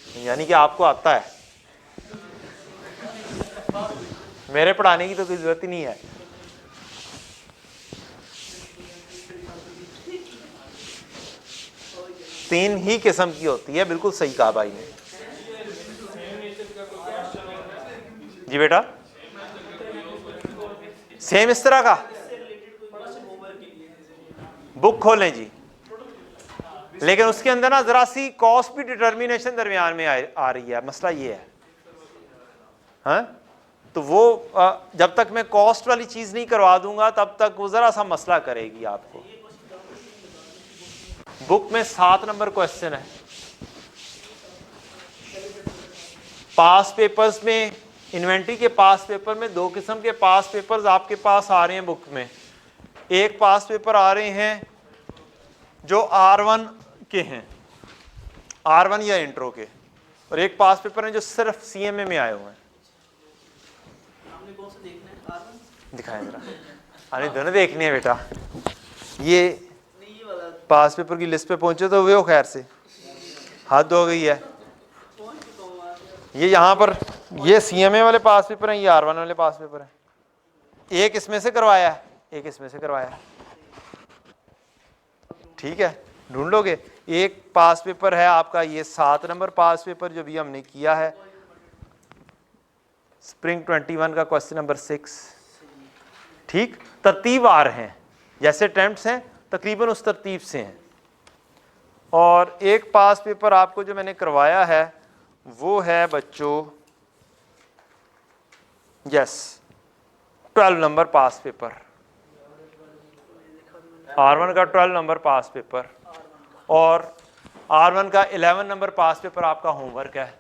यानी कि आपको आता है, मेरे पढ़ाने की तो कोई जरूरत ही नहीं है। तीन ही किस्म की होती है, बिल्कुल सही कहा भाई ने। जी बेटा, सेम इस तरह का बुक खोलें जी, लेकिन उसके अंदर ना जरा सी कॉस्ट भी डिटर्मिनेशन दरमियान में आ रही है, मसला ये है। हाँ, तो वो जब तक मैं कॉस्ट वाली चीज नहीं करवा दूंगा तब तक वो जरा सा मसला करेगी आपको। बुक में 7 नंबर क्वेश्चन है। पास पेपर्स में, इन्वेंट्री के पास पेपर में 2 किस्म के पास पेपर्स आपके पास आ रहे हैं बुक में। एक पास पेपर आ रहे हैं जो R1 के हैं, R1 या इंट्रो के, और एक पास पेपर है जो सिर्फ CMA में आए हुए हैं। दिखाएं जरा, अरे दोनों देखने हैं बेटा। ये पास पेपर की लिस्ट पे पहुंचे तो वे हो, खैर से हद हो गई है। ये यहाँ पर ये CMA वाले पास पेपर हैं, ये R1 वाले पास पेपर हैं। एक इसमें से करवाया है, एक इसमें से करवाया है, ठीक है, ढूंढ लोगे। एक पास पेपर है आपका ये 7 नंबर पास पेपर जो भी हमने किया है, स्प्रिंग 21 का क्वेश्चन नंबर 6, ठीक, तरतीब आ रहे हैं, जैसे अटेम्प्ट्स हैं तकरीबन उस तरतीब से हैं। और एक पास पेपर आपको जो मैंने करवाया है वो है बच्चों, यस, 12 नंबर पास पेपर, R1 का 12 नंबर पास पेपर, और R1 का 11 नंबर पास पेपर आपका होमवर्क है।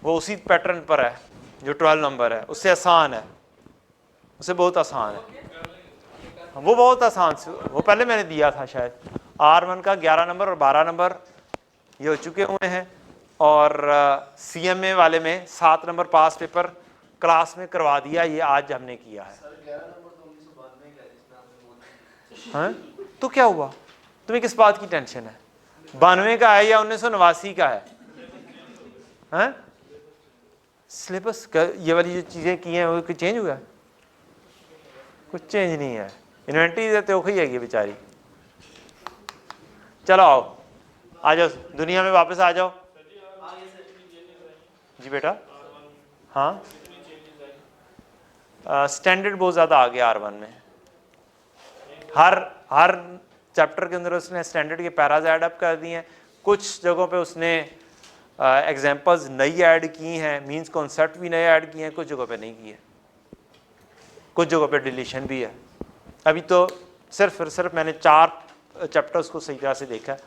वो उसी पैटर्न पर है जो 12 नंबर है, उससे आसान है, उससे बहुत आसान है, वो बहुत आसान से, वो पहले मैंने दिया था शायद। R1 का 11 नंबर और 12 नंबर ये हो चुके हुए हैं, और CMA वाले में 7 नंबर पास पेपर क्लास में करवा दिया, ये आज हमने किया है। हाँ? तो क्या हुआ, तुम्हें किस बात की टेंशन है? 92 का है या 1989 का है? हाँ? सिलेबस ये वाली जो चीजें की हैं वो कुछ चेंज हुआ? कुछ चेंज नहीं है, इन्वेंट्री देते हो ही है बेचारी। चलो आओ, आ जाओ दुनिया में वापस आ जाओ। जी बेटा, हाँ, स्टैंडर्ड बहुत ज़्यादा आ गया R1 में। हर चैप्टर के अंदर उसने स्टैंडर्ड के पैराज ऐड अप कर दिए हैं। कुछ जगहों पे उसने एग्जांपल्स नई ऐड की हैं, मींस कॉन्सेप्ट भी नए ऐड किए हैं, कुछ जगहों पे नहीं किए, कुछ जगहों पे डिलीशन भी है। अभी तो सिर्फ मैंने 4 चैप्टर्स को सही तरह से देखा है,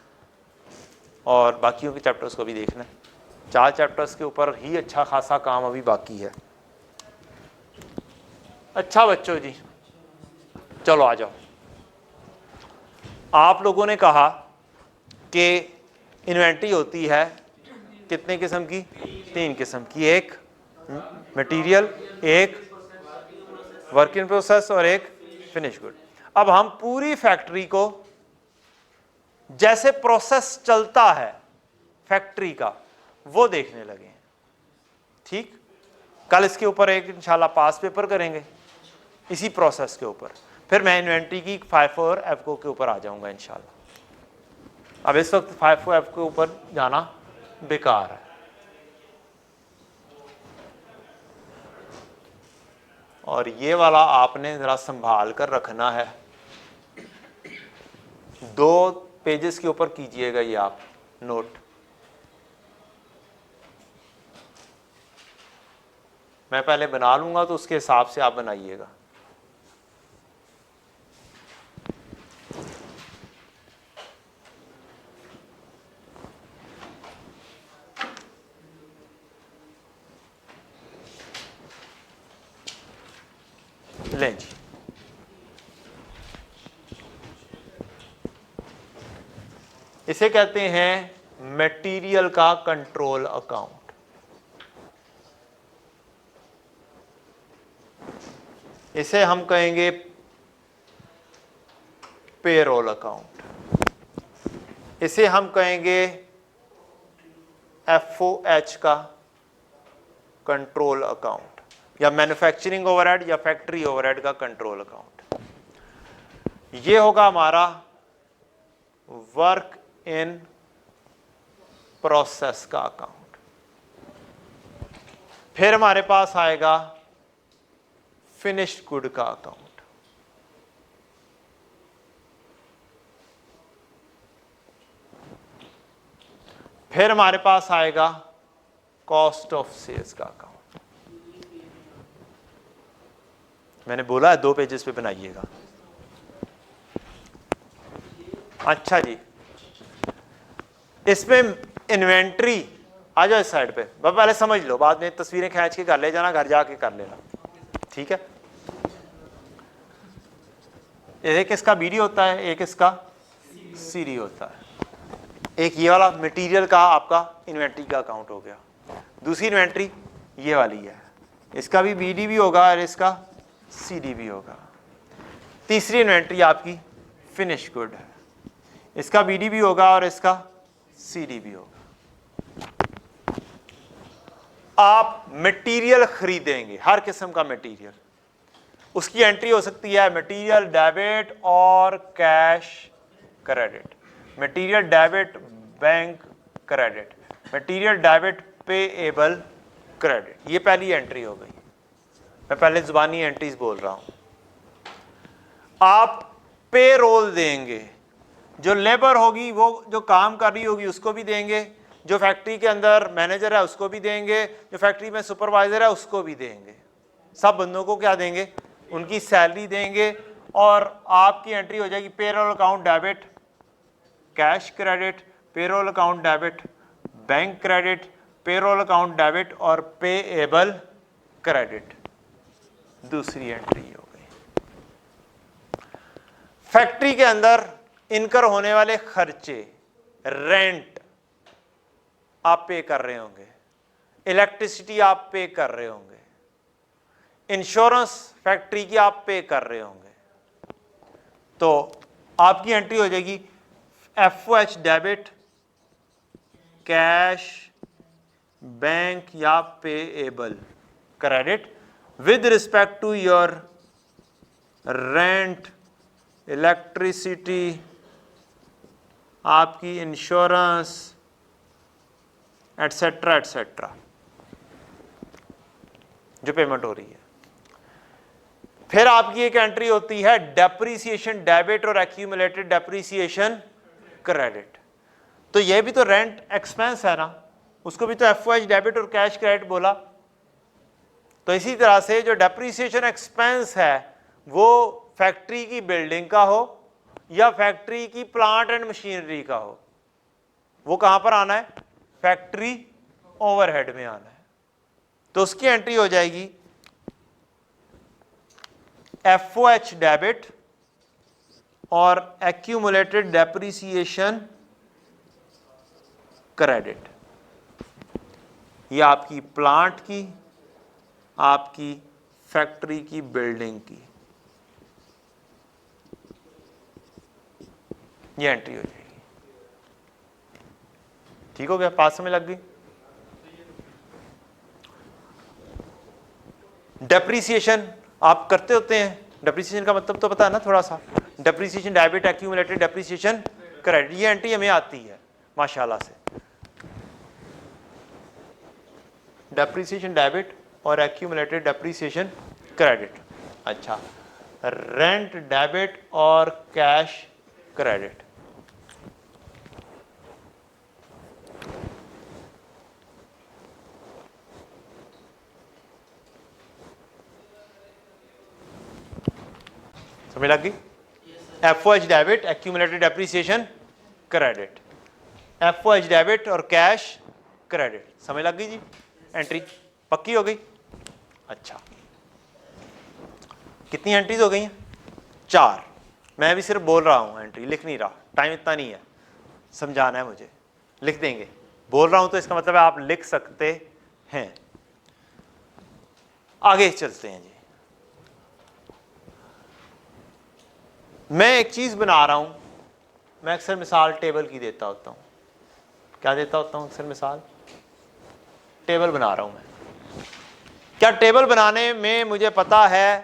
और बाकियों के चैप्टर्स को भी देखना है। 4 चैप्टर्स के ऊपर ही अच्छा खासा काम अभी बाकी है। अच्छा बच्चों जी, चलो आ जाओ। आप लोगों ने कहा कि इन्वेंट्री होती है कितने किस्म की? 3 किस्म की, एक मटेरियल, एक वर्क इन प्रोसेस और एक फिनिश गुड। अब हम पूरी फैक्ट्री को जैसे प्रोसेस चलता है फैक्ट्री का वो देखने लगे हैं, ठीक। कल इसके ऊपर एक इंशाल्लाह पास पेपर करेंगे इसी प्रोसेस के ऊपर, फिर मैं इन्वेंट्री की FIFO और FIFO के ऊपर आ जाऊंगा इंशाल्लाह। अब इस वक्त FIFO FIFO के ऊपर जाना बेकार है। और ये वाला आपने जरा संभाल कर रखना है, 2 पेजेस के ऊपर कीजिएगा ये आप नोट। मैं पहले बना लूंगा तो उसके हिसाब से आप बनाइएगा। लें जी, इसे कहते हैं मटेरियल का कंट्रोल अकाउंट। इसे हम कहेंगे पेरोल अकाउंट, इसे हम कहेंगे FOH का कंट्रोल अकाउंट, या मैन्युफैक्चरिंग ओवरहेड या फैक्ट्री ओवरहेड का कंट्रोल अकाउंट। ये होगा हमारा वर्क इन प्रोसेस का अकाउंट। फिर हमारे पास आएगा फिनिश्ड गुड का अकाउंट। फिर हमारे पास आएगा कॉस्ट ऑफ सेल्स का अकाउंट। मैंने बोला है 2 पेजेस पे बनाइएगा। अच्छा जी, इसमें इन्वेंट्री आ जाओ इस साइड पे, पहले समझ लो, बाद में तस्वीरें खींच के कर ले जाना, घर जाके कर लेना, ठीक है। एक इसका बीडी होता है, एक इसका सीडी होता है। एक ये वाला मटेरियल का आपका इन्वेंट्री का अकाउंट हो गया, दूसरी इन्वेंट्री ये वाली है, इसका भी बीडी भी होगा और इसका सीडी भी होगा। तीसरी इन्वेंट्री आपकी फिनिश गुड है, इसका बीडी भी होगा और इसका सीडी भी होगा। आप मटेरियल खरीदेंगे, हर किस्म का मटेरियल, उसकी एंट्री हो सकती है मटेरियल डेबिट और cash credit, material debit bank credit, material debit payable credit. ये पहली एंट्री हो गई, मैं पहले जुबानी एंट्रीज बोल रहा हूं। आप पे रोल देंगे, जो लेबर होगी वो जो काम कर रही होगी उसको भी देंगे, जो फैक्ट्री के अंदर मैनेजर है उसको भी देंगे, जो फैक्ट्री में सुपरवाइजर है उसको भी देंगे, सब बंदों को क्या देंगे, उनकी सैलरी देंगे। और आपकी एंट्री हो जाएगी payroll account debit cash credit, payroll account debit bank credit, payroll account debit और पेएबल क्रेडिट। दूसरी एंट्री हो गई। फैक्ट्री के अंदर इनकर होने वाले खर्चे, रेंट आप पे कर रहे होंगे, इलेक्ट्रिसिटी आप पे कर रहे होंगे, इंश्योरेंस फैक्ट्री की आप पे कर रहे होंगे, तो आपकी एंट्री हो जाएगी FOH डेबिट कैश बैंक या payable credit with respect to your rent, electricity, आपकी इंश्योरेंस एटसेट्रा एटसेट्रा, जो पेमेंट हो रही है। फिर आपकी एक एंट्री होती है डेप्रीसिएशन डेबिट और एक्यूमुलेटेड डेप्रीसिएशन क्रेडिट। तो ये भी तो रेंट एक्सपेंस है ना, उसको भी तो FOH डेबिट और कैश क्रेडिट बोला। तो इसी तरह से जो डेप्रीसिएशन एक्सपेंस है वो फैक्ट्री की बिल्डिंग का हो या फैक्ट्री की प्लांट एंड मशीनरी का हो, वो कहां पर आना है, फैक्ट्री ओवरहेड में आना है। तो उसकी एंट्री हो जाएगी FOH डेबिट और एक्यूमुलेटेड डेप्रीसिएशन क्रेडिट। ये आपकी प्लांट की, आपकी फैक्ट्री की बिल्डिंग की ये एंट्री हो जाएगी। ठीक हो गया, पास समय लग गई। डेप्रीसिएशन आप करते होते हैं, डेप्रीसिएशन का मतलब तो पता है ना थोड़ा सा, depreciation debit accumulated depreciation credit, ये एंट्री हमें आती है माशाल्लाह से। डेप्रीसिएशन डेबिट और एक्यूमुलेटेड डेप्रीसिएशन क्रेडिट। अच्छा, रेंट डेबिट और कैश क्रेडिट। समझ लग गई? FOH debit accumulated depreciation credit, FOH debit और कैश क्रेडिट। समझ लग गई जी? एंट्री पक्की हो गई? अच्छा, कितनी एंट्रीज हो गई हैं? 4। मैं भी सिर्फ बोल रहा हूं, एंट्री लिख नहीं रहा, टाइम इतना नहीं है, समझाना है मुझे, लिख देंगे। बोल रहा हूं तो इसका मतलब है आप लिख सकते हैं। आगे चलते हैं जी। मैं एक चीज बना रहा हूं, मैं अक्सर मिसाल टेबल की देता होता हूं। क्या देता होता हूं अक्सर मिसाल? टेबल बना रहा हूं मैं। क्या टेबल बनाने में मुझे पता है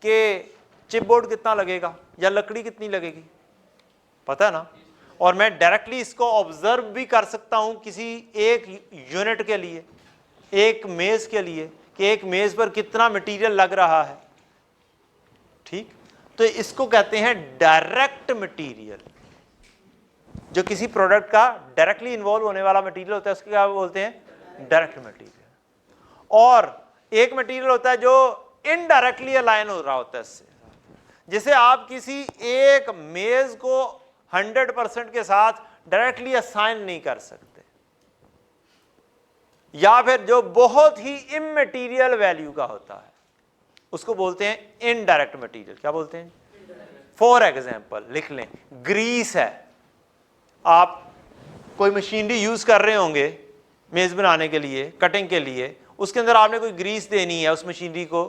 कि चिपबोर्ड कितना लगेगा या लकड़ी कितनी लगेगी? पता है ना। और मैं डायरेक्टली इसको ऑब्जर्व भी कर सकता हूं किसी एक यूनिट के लिए, एक मेज के लिए, कि एक मेज पर कितना मटेरियल लग रहा है। ठीक, तो इसको कहते हैं डायरेक्ट मटेरियल। जो किसी प्रोडक्ट का डायरेक्टली इन्वॉल्व होने वाला मटेरियल होता है उसको क्या बोलते हैं? Direct material. और एक मटेरियल होता है जो इनडायरेक्टली अलाइन हो रहा होता है इससे। जैसे आप किसी एक मेज को 100% के साथ डायरेक्टली असाइन नहीं कर सकते, या फिर जो बहुत ही इमटेरियल वैल्यू का होता है उसको बोलते हैं इनडायरेक्ट मटेरियल। क्या बोलते हैं? फॉर एग्जांपल लिख लें, ग्रीस है। आप कोई मशीनरी यूज कर रहे होंगे मेज बनाने के लिए, कटिंग के लिए, उसके अंदर आपने कोई ग्रीस देनी है उस मशीनरी को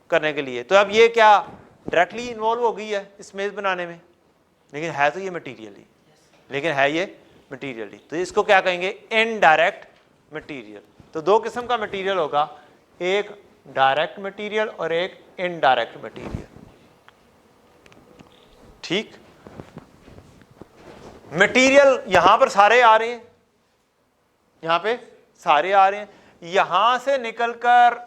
करने के लिए, तो अब ये क्या डायरेक्टली इन्वॉल्व हो गई है इस मेज बनाने में? लेकिन है तो ये मटीरियल ही, लेकिन है ये मटीरियल ही। तो इसको क्या कहेंगे? Indirect material. तो दो किस्म का मटीरियल होगा, एक डायरेक्ट मटीरियल और एक इनडायरेक्ट मटीरियल। ठीक, मटीरियल यहां पर सारे आ रहे हैं, यहां पे सारे आ रहे हैं, यहां से निकलकर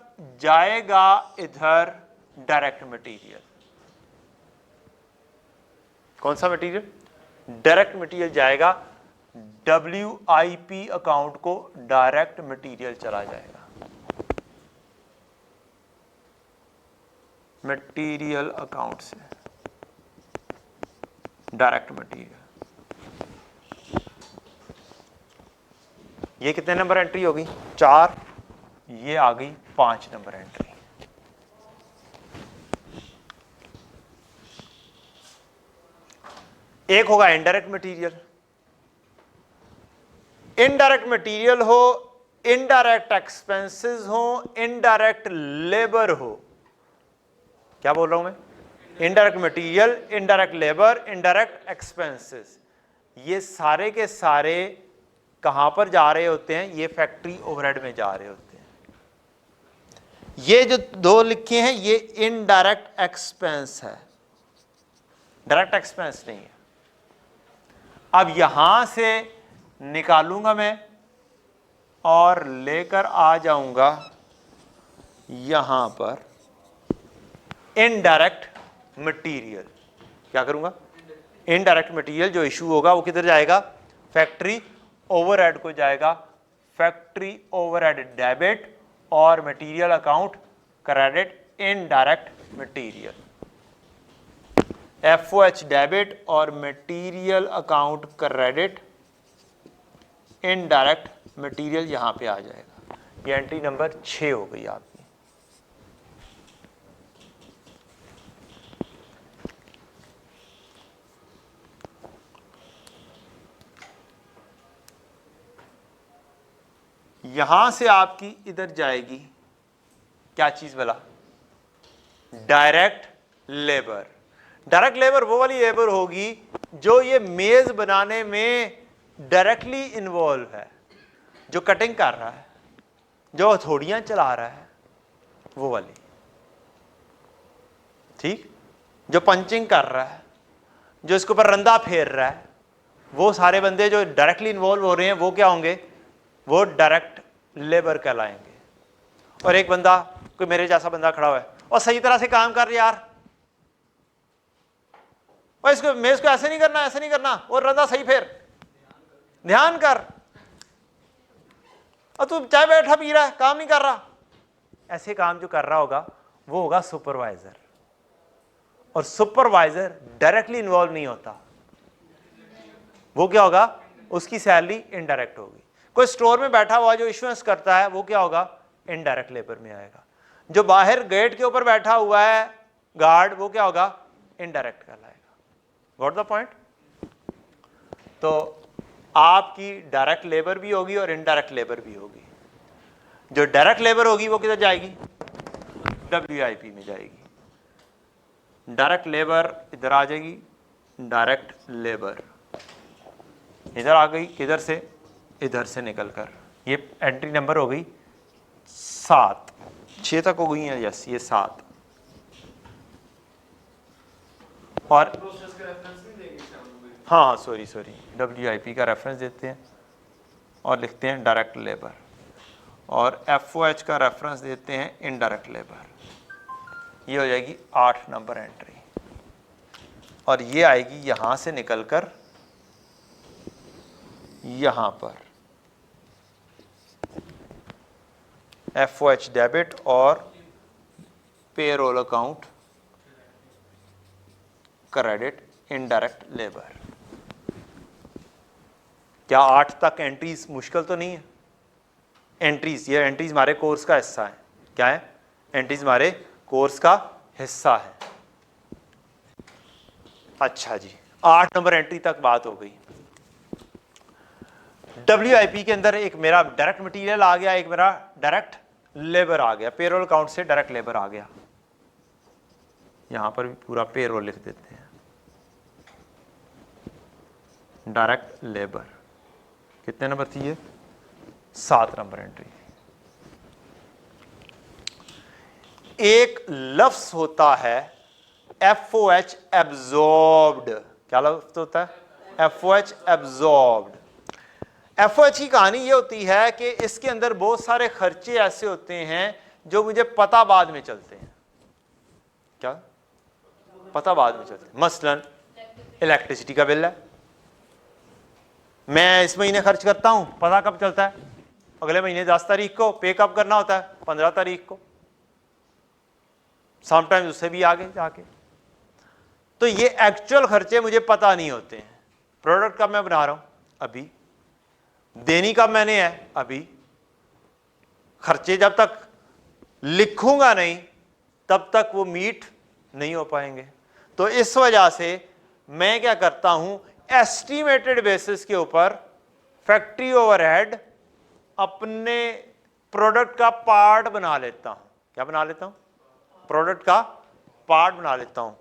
जाएगा इधर डायरेक्ट मटीरियल। कौन सा मटीरियल? डायरेक्ट मटीरियल जाएगा WIP अकाउंट को, डायरेक्ट मटीरियल चला जाएगा। मटीरियल अकाउंट से डायरेक्ट मटीरियल। ये कितने नंबर एंट्री होगी? 4। ये आ गई 5 नंबर एंट्री। एक होगा इनडायरेक्ट मटीरियल। इनडायरेक्ट मटीरियल हो, इनडायरेक्ट एक्सपेंसेस हो, इनडायरेक्ट लेबर हो। क्या बोल रहा हूं मैं? Indirect material, indirect labour, indirect expenses, ये सारे के सारे कहां पर जा रहे होते हैं? ये फैक्ट्री ओवरहेड में जा रहे होते हैं। ये जो दो लिखे हैं ये इनडायरेक्ट एक्सपेंस है, डायरेक्ट एक्सपेंस नहीं है। अब यहां से निकालूंगा मैं और लेकर आ जाऊंगा यहां पर इनडायरेक्ट मटीरियल। क्या करूंगा? इनडायरेक्ट मटीरियल जो इशू होगा वो किधर जाएगा? फैक्ट्री ओवरहेड को जाएगा। फैक्ट्री ओवरहेड डेबिट और material account credit, indirect material. FOH debit और material account credit, indirect material यहां पे आ जाएगा। ये एंट्री नंबर 6 हो गई आपकी। यहां से आपकी इधर जाएगी क्या चीज वाला? Direct labour. डायरेक्ट लेबर वो वाली लेबर होगी जो ये मेज बनाने में डायरेक्टली इन्वॉल्व है, जो कटिंग कर रहा है, जो हथौड़ियां चला रहा है, वो वाली। ठीक, जो पंचिंग कर रहा है, जो इसके ऊपर रंदा फेर रहा है, वो सारे बंदे जो डायरेक्टली इन्वॉल्व हो रहे हैं वो क्या होंगे? वो डायरेक्ट लेबर कहलाएंगे। और एक बंदा, कोई मेरे जैसा बंदा खड़ा हुआ है और सही तरह से काम कर यार, और इसको मेज को ऐसे नहीं करना, ऐसे नहीं करना, और रंदा सही फेर, ध्यान कर, और तू चाय बैठा पी रहा है, काम नहीं कर रहा। ऐसे काम जो कर रहा होगा वो होगा सुपरवाइजर। और सुपरवाइजर डायरेक्टली इन्वॉल्व नहीं होता, वो क्या होगा? उसकी सैलरी इनडायरेक्ट होगी। कोई स्टोर में बैठा हुआ जो इश्योरेंस करता है वो क्या होगा? इनडायरेक्ट लेबर में आएगा। जो बाहर गेट के ऊपर बैठा हुआ है गार्ड, वो क्या होगा? इनडायरेक्ट कहलाएगा। Got the point? तो आपकी डायरेक्ट लेबर भी होगी और इनडायरेक्ट लेबर भी होगी। जो डायरेक्ट लेबर होगी वो किधर जाएगी? WIP में जाएगी। डायरेक्ट लेबर इधर आ जाएगी, डायरेक्ट लेबर, इधर आ गई, किधर से, इधर से निकलकर, ये एंट्री नंबर हो गई 7, 6 तक हो गई है, यस ये 7। और हाँ सॉरी WIP का रेफरेंस देते हैं और लिखते हैं डायरेक्ट लेबर, और FOH का रेफरेंस देते हैं इनडायरेक्ट लेबर। ये हो जाएगी 8 नंबर एंट्री, और ये आएगी यहां से निकलकर यहां पर FOH डेबिट और payroll account credit indirect labour. क्या 8 तक एंट्रीज मुश्किल तो नहीं है? एंट्रीज, ये एंट्रीज हमारे कोर्स का हिस्सा है। क्या है? एंट्रीज हमारे कोर्स का हिस्सा है। अच्छा जी, 8 नंबर एंट्री तक बात हो गई। WIP के अंदर एक मेरा डायरेक्ट मटेरियल आ गया, एक मेरा डायरेक्ट लेबर आ गया, पेरोल अकाउंट से डायरेक्ट लेबर आ गया। यहां पर भी पूरा पेरोल लिख देते हैं, डायरेक्ट लेबर। कितने नंबर थी ये? 7 नंबर एंट्री। एक लफ्ज होता है FOH एब्जॉर्ब्ड। क्या लफ्ज होता है? FOH absorbed. FOH की कहानी ये होती है कि इसके अंदर बहुत सारे खर्चे ऐसे होते हैं जो मुझे पता बाद में चलते हैं। क्या पता बाद में चलते हैं? मसलन इलेक्ट्रिसिटी का बिल है, मैं इस महीने खर्च करता हूं, पता कब चलता है? अगले महीने 10 तारीख को। पे कब करना होता है? 15 तारीख को, समटाइम्स उससे भी आगे जाके। तो ये एक्चुअल खर्चे मुझे पता नहीं होते हैं। प्रोडक्ट कब मैं बना रहा हूं? अभी। देनी कब मैंने है? अभी। खर्चे जब तक लिखूंगा नहीं तब तक वो मीट नहीं हो पाएंगे। तो इस वजह से मैं क्या करता हूं, एस्टिमेटेड बेसिस के ऊपर फैक्ट्री ओवरहेड अपने प्रोडक्ट का पार्ट बना लेता हूं। क्या बना लेता हूं? प्रोडक्ट का पार्ट बना लेता हूं।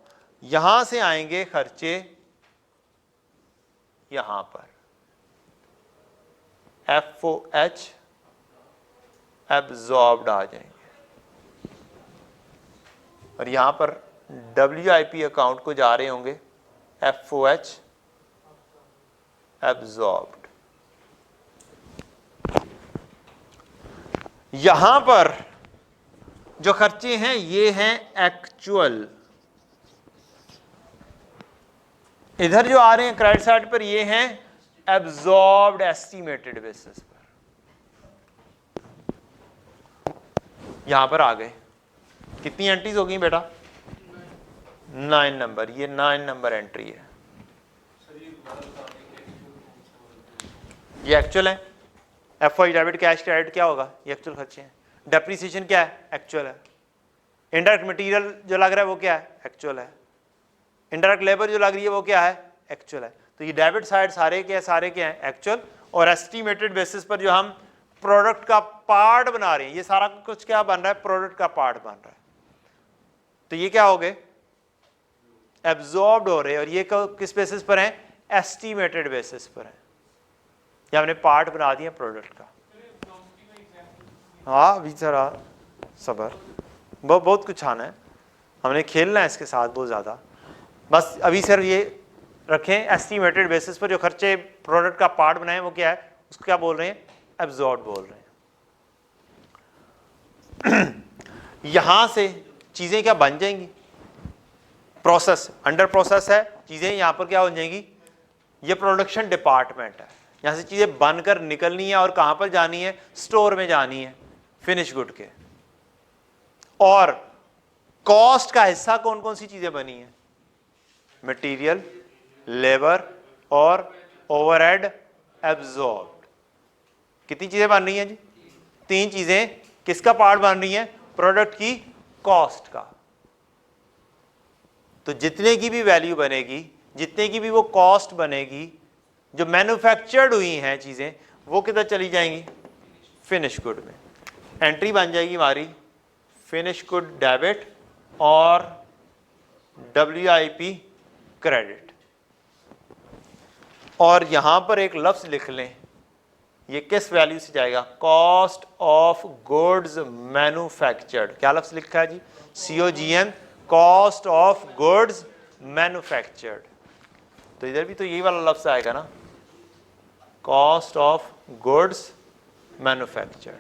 यहां से आएंगे खर्चे यहां पर, FOH एब्जॉर्ब्ड आ जाएंगे, और यहां पर WIP अकाउंट को जा रहे होंगे FOH एब्जॉर्ब्ड। यहां पर जो खर्चे हैं ये हैं एक्चुअल। इधर जो आ रहे हैं क्रेडिट साइड पर ये हैं एब्जॉर्ब्ड एस्टिमेटेड बेसिस पर। यहां पर आ गए। कितनी एंट्रीज हो गई बेटा? 9 नंबर। ये 9 नंबर एंट्री है। ये एक्चुअल है। FOH डेबिट कैश क्रेडिट क्या होगा? ये एक्चुअल खर्चे हैं। डेप्रिसिएशन क्या है? एक्चुअल है। इनडायरेक्ट मटेरियल जो लग रहा है वो क्या है? एक्चुअल है। इनडायरेक्ट लेबर जो लग रही है वो क्या है? एक्चुअल है। तो ये डेबिट साइड सारे के हैं एक्चुअल, और एस्टिमेटेड बेसिस पर जो हम प्रोडक्ट का पार्ट बना रहे हैं, ये सारा कुछ क्या बन रहा है? प्रोडक्ट का पार्ट बन रहा है। तो ये क्या हो गए? एब्जॉर्ब्ड हो रहे हैं। और ये किस बेसिस पर है? एस्टिमेटेड बेसिस पर है। ये हमने पार्ट बना दिया प्रोडक्ट का। हाँ अभी जरा सबर, बहुत कुछ आना है, हमने खेलना है इसके साथ बहुत ज़्यादा। बस अभी सर ये रखें, एस्टिमेटेड बेसिस पर जो खर्चे प्रोडक्ट का पार्ट बनाए वो क्या है? उसको क्या बोल रहे हैं? एब्जॉर्ब बोल रहे हैं। यहां से चीजें क्या बन जाएंगी? प्रोसेस, अंडर प्रोसेस है चीजें, यहां पर क्या हो जाएंगी? ये प्रोडक्शन डिपार्टमेंट है, यहां से चीजें बनकर निकलनी है और कहां पर जानी है? स्टोर में जानी है, फिनिश गुड के। और कॉस्ट का हिस्सा कौन कौन सी चीजें बनी है? मटेरियल, लेबर और ओवरहेड एब्जॉर्ब्ड। कितनी चीजें बन रही हैं जी? 3 चीजें। किसका पार्ट बन रही है? प्रोडक्ट की कॉस्ट का। तो जितने की भी वैल्यू बनेगी, जितने की भी वो कॉस्ट बनेगी, जो मैन्युफैक्चर्ड हुई हैं चीजें, वो किधर चली जाएंगी? फिनिश गुड में। एंट्री बन जाएगी हमारी फिनिश गुड डेबिट और WIP क्रेडिट। और यहां पर एक लफ्ज लिख लें, ये किस वैल्यू से जाएगा? Cost of goods manufactured. क्या लफ्ज लिखा है जी? COGM, cost of goods manufactured. तो इधर भी तो यही वाला लफ्ज आएगा ना, कॉस्ट ऑफ गुड्स मैन्युफैक्चर्ड।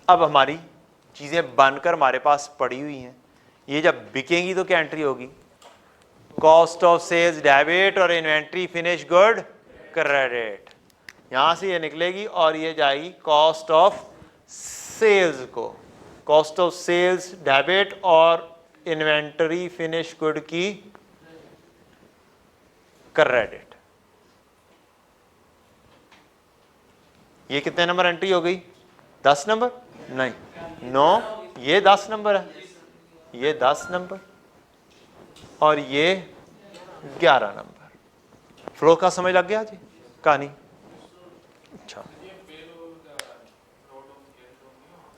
अब हमारी चीजें बनकर हमारे पास पड़ी हुई हैं, ये जब बिकेंगी तो क्या एंट्री होगी? कॉस्ट ऑफ सेल्स डेबिट और इन्वेंट्री फिनिश गुड क्रेडिट। यहां से ये निकलेगी और ये जाएगी कॉस्ट ऑफ सेल्स को, कॉस्ट ऑफ सेल्स डेबिट और इन्वेंटरी फिनिश गुड की क्रेडिट। ये कितने नंबर एंट्री हो गई? 10 नंबर? नहीं, 9, ये 10 नंबर है, ये 10 नंबर और ये 11 नंबर। फ्लो का समझ लग गया जी कहानी? अच्छा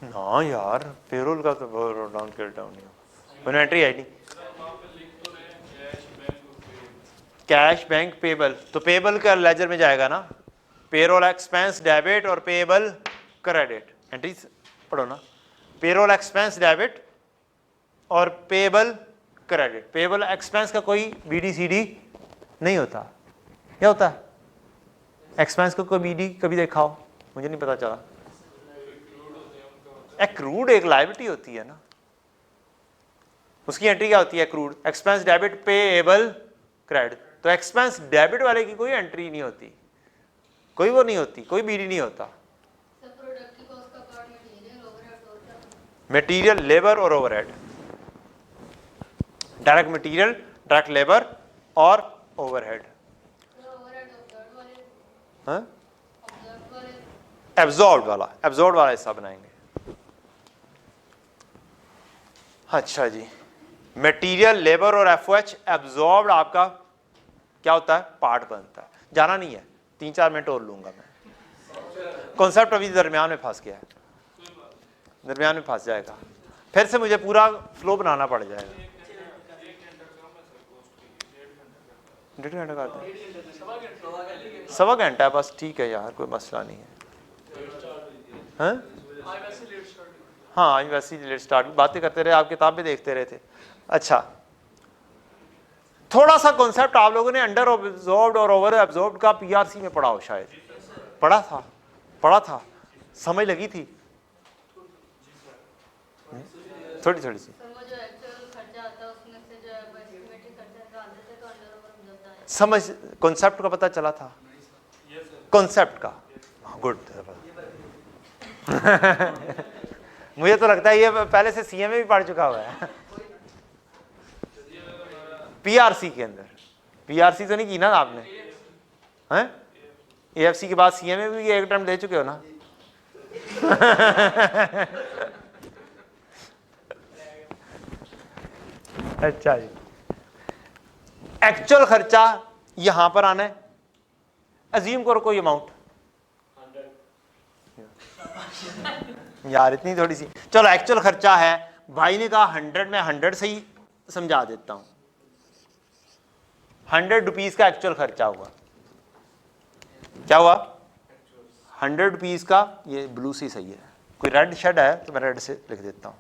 ना यार, पेरोल का तो डाउन केयर डाउन नहीं, इन्वेंट्री आई नहीं। कैश बैंक पेबल, तो पेबल का लेजर में जाएगा ना, पेरोल एक्सपेंस डेबिट और पेबल क्रेडिट। एंट्रीज पढ़ो ना, पेरोल एक्सपेंस डेबिट और पेबल क्रेडिट। पेबल एक्सपेंस का कोई BD/CD नहीं होता। क्या होता है एक्सपेंस का? कोई BD कभी देखा हो? मुझे नहीं पता चला। एक्रूड एक लायबिलिटी होती है ना, उसकी एंट्री क्या होती है? Accrued expense debit payable credit. तो एक्सपेंस डेबिट वाले की कोई एंट्री नहीं होती, कोई वो नहीं होती, कोई BD नहीं होता। मटेरियल, लेबर और overhead, direct material, direct labour और ओवरहेड। एब्जॉर्ब वाला हिस्सा बनाएंगे। अच्छा जी, मटेरियल, लेबर और FOH एब्जॉर्ब आपका क्या होता है? पार्ट बनता है। जाना नहीं है, 3-4 मिनट और लूंगा मैं। कॉन्सेप्ट अभी दरमियान में फंस गया है, दरमियान में फंस जाएगा, फिर से मुझे पूरा फ्लो बनाना पड़ जाएगा। 1.5 घंटा का 1.25 घंटा है बस, ठीक है यार, कोई मसला नहीं है। हाँ वैसे ही लेट स्टार्ट, बातें करते रहे, आप किताब भी देखते रहे थे। अच्छा, थोड़ा सा कॉन्सेप्ट आप लोगों ने अंडर एब्जॉर्ब्ड और ओवर एब्जॉर्ब्ड का PRC में पढ़ा हो, शायद पढ़ा था, समझ लगी थी थोड़ी सी। समझ कॉन्सेप्ट का पता चला था, कॉन्सेप्ट का? गुड। मुझे तो लगता है ये पहले से CMA भी पढ़ चुका हुआ है। PRC के अंदर, PRC तो नहीं की ना आपने? हैं? AFC के बाद CMA भी एक टाइम दे चुके हो ना? अच्छा जी, एक्चुअल खर्चा यहां पर आना है, अजीम करो कोई अमाउंट यार, इतनी थोड़ी सी। चलो एक्चुअल खर्चा है, भाई ने कहा 100, में 100 से ही समझा देता हूं। 100 रुपीज का एक्चुअल खर्चा हुआ। क्या हुआ? 100 रुपीज का, ये ब्लू से सही है, कोई रेड शेड है तो मैं रेड से लिख देता हूं।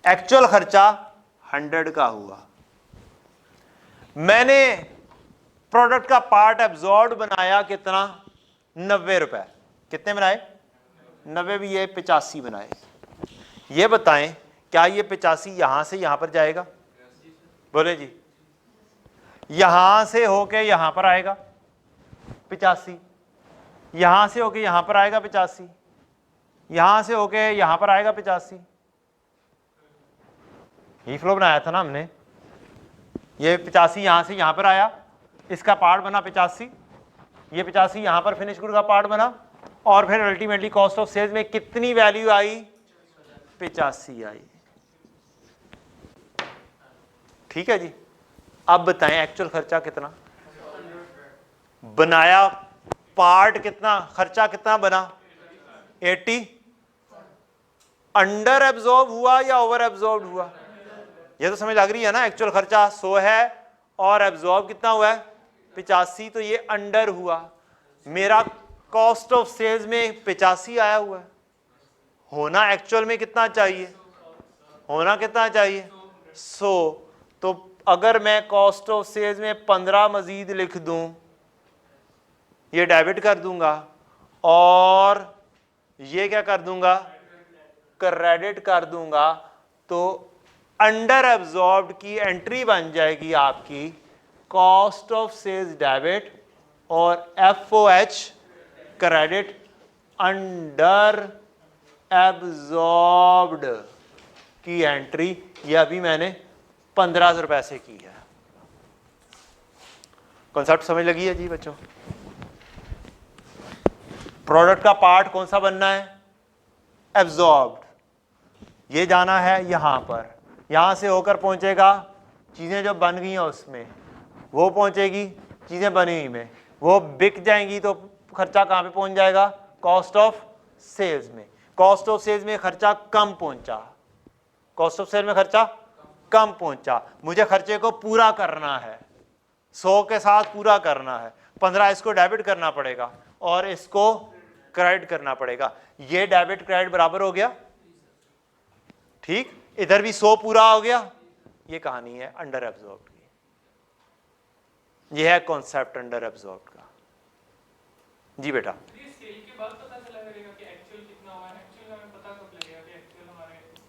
एक्चुअल खर्चा 100 का हुआ। मैंने प्रोडक्ट का पार्ट एब्जॉर्ब बनाया कितना? 90 रुपए। कितने बनाए? 90 भी, ये 85 बनाए। ये बताएं क्या ये 85 यहां से यहां पर जाएगा? बोले जी, यहां से होके यहां पर आएगा 85, यहां से होके यहां पर आएगा 85, यहां से होके यहां पर आएगा 85। यही फ्लो बनाया था ना हमने। ये 85 यहां से यहां पर आया, इसका पार्ट बना 85, ये 85 यहां पर फिनिश गुड का पार्ट बना, और फिर अल्टीमेटली कॉस्ट ऑफ सेल्स में कितनी वैल्यू आई? 85 आई। ठीक है जी। अब बताएं एक्चुअल खर्चा कितना बनाया, पार्ट कितना, खर्चा कितना बना? 80। अंडर एब्जॉर्ब हुआ या ओवर एब्जॉर्ब हुआ? ये तो समझ लग रही है ना, एक्चुअल खर्चा 100 है और एब्जॉर्ब कितना हुआ है 85, तो ये अंडर हुआ। मेरा कॉस्ट ऑफ सेल्स में 85 आया हुआ है, होना एक्चुअल में कितना चाहिए, होना कितना चाहिए 100। तो अगर मैं कॉस्ट ऑफ सेल्स में 15 मजीद लिख दूं, ये डेबिट कर दूंगा और ये क्या कर दूंगा, क्रेडिट कर दूंगा, तो अंडर एब्जॉर्ब्ड की एंट्री बन जाएगी आपकी कॉस्ट ऑफ सेल्स डेबिट और FOH क्रेडिट अंडर एब्जॉर्ब्ड की एंट्री। ये अभी मैंने 1500 रुपए से की है। कॉन्सेप्ट समझ लगी है जी बच्चों? प्रोडक्ट का पार्ट कौन सा बनना है, एब्जॉर्ब्ड। ये जाना है यहां पर, यहां से होकर पहुंचेगा चीजें जो बन गई हैं उसमें, वो पहुंचेगी चीजें बनी हुई में, वो बिक जाएंगी तो खर्चा कहां पे पहुंच जाएगा, कॉस्ट ऑफ सेल्स में। कॉस्ट ऑफ सेल्स में खर्चा कम पहुंचा, कॉस्ट ऑफ सेल में खर्चा कम पहुंचा, मुझे खर्चे को पूरा करना है, 100 के साथ पूरा करना है, 15 इसको डेबिट करना पड़ेगा और इसको क्रेडिट करना पड़ेगा। ये डेबिट क्रेडिट बराबर हो गया, ठीक, इधर भी 100 पूरा हो गया। ये कहानी है अंडर एब्जॉर्ब्ड की, ये है कॉन्सेप्ट अंडर एब्जॉर्ब्ड का। जी बेटा,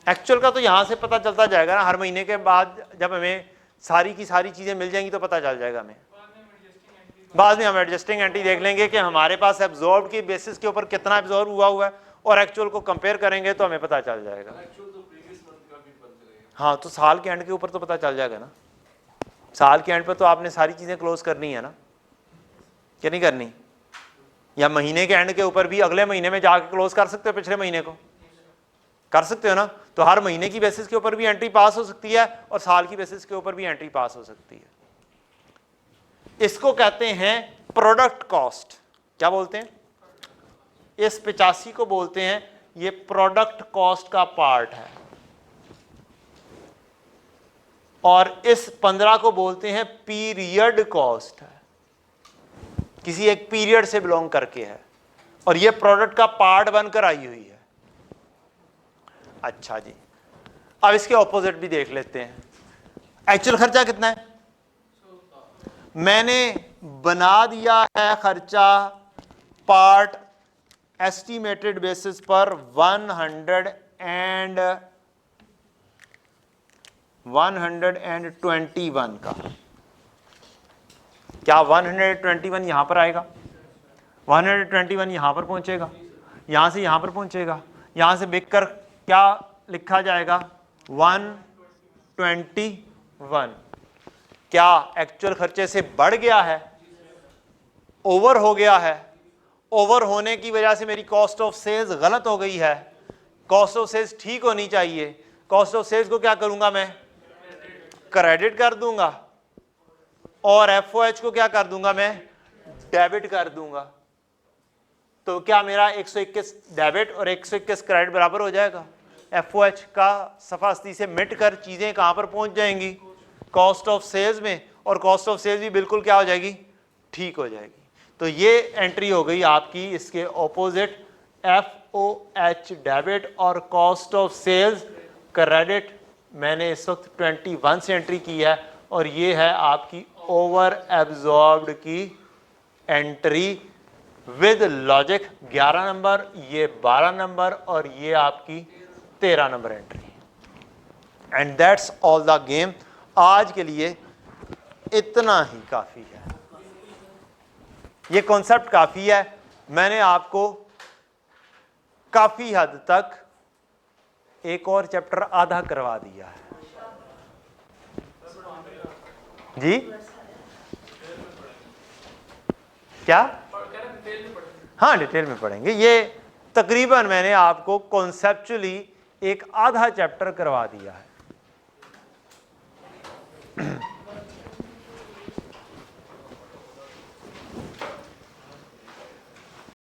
एक्चुअल का तो यहां से पता चलता जाएगा ना, हर महीने के बाद जब हमें सारी की सारी चीजें मिल जाएंगी तो पता चल जाएगा हमें। बाद में हम एडजस्टिंग एंट्री देख लेंगे कि हमारे पास एब्जॉर्ब की बेसिस के ऊपर कितना एब्जॉर्ब हुआ है और एक्चुअल को कंपेयर करेंगे तो हमें पता चल जाएगा। हाँ, तो साल के एंड के ऊपर तो पता चल जाएगा ना, साल के एंड पर तो आपने सारी चीजें क्लोज करनी है ना, क्या नहीं करनी? या महीने के एंड के ऊपर भी अगले महीने में जाके क्लोज कर सकते हो, पिछले महीने को कर सकते हो ना। तो हर महीने की बेसिस के ऊपर भी एंट्री पास हो सकती है और साल की बेसिस के ऊपर भी एंट्री पास हो सकती है। इसको कहते हैं प्रोडक्ट कॉस्ट। क्या बोलते हैं? इस 85 को बोलते हैं ये प्रोडक्ट कॉस्ट का पार्ट है, और इस 15 को बोलते हैं पीरियड कॉस्ट है, किसी एक पीरियड से बिलोंग करके है और ये प्रोडक्ट का पार्ट बनकर आई हुई है। अच्छा जी, अब इसके ऑपोजिट भी देख लेते हैं। एक्चुअल खर्चा कितना है? मैंने बना दिया है खर्चा पार्ट एस्टिमेटेड बेसिस पर 121 का। क्या 121 यहां पर आएगा? 121 यहां पर पहुंचेगा, यहां से यहां पर पहुंचेगा, यहां से बिक कर क्या लिखा जाएगा 121। क्या एक्चुअल खर्चे से बढ़ गया है, ओवर हो गया है? ओवर होने की वजह से मेरी कॉस्ट ऑफ सेल्स गलत हो गई है, कॉस्ट ऑफ सेल्स ठीक होनी चाहिए। कॉस्ट ऑफ सेल्स को क्या करूंगा मैं? क्रेडिट कर दूंगा और FOH को क्या कर दूंगा मैं? डेबिट कर दूंगा। तो क्या मेरा 121 डेबिट और 121 क्रेडिट बराबर हो जाएगा? FOH का सफा अस्ती से मिट कर चीजें कहां पर पहुंच जाएंगी? कॉस्ट ऑफ सेल्स में, और कॉस्ट ऑफ सेल्स भी बिल्कुल क्या हो जाएगी? ठीक हो जाएगी। तो ये एंट्री हो गई आपकी इसके ऑपोजिट, FOH डेबिट और कॉस्ट ऑफ सेल्स क्रेडिट। मैंने इस वक्त 21 से एंट्री की है और ये है आपकी ओवर एब्जॉर्ब्ड की एंट्री विद लॉजिक 11 नंबर, ये 12 नंबर और ये आपकी 13 number entry. And that's all the game. आज के लिए इतना ही काफी है, ये कॉन्सेप्ट काफी है। मैंने आपको काफी हद तक एक और चैप्टर आधा करवा दिया है जी। क्या? हाँ, डिटेल में पढ़ेंगे। ये तकरीबन मैंने आपको कॉन्सेप्चुअली एक आधा चैप्टर करवा दिया है।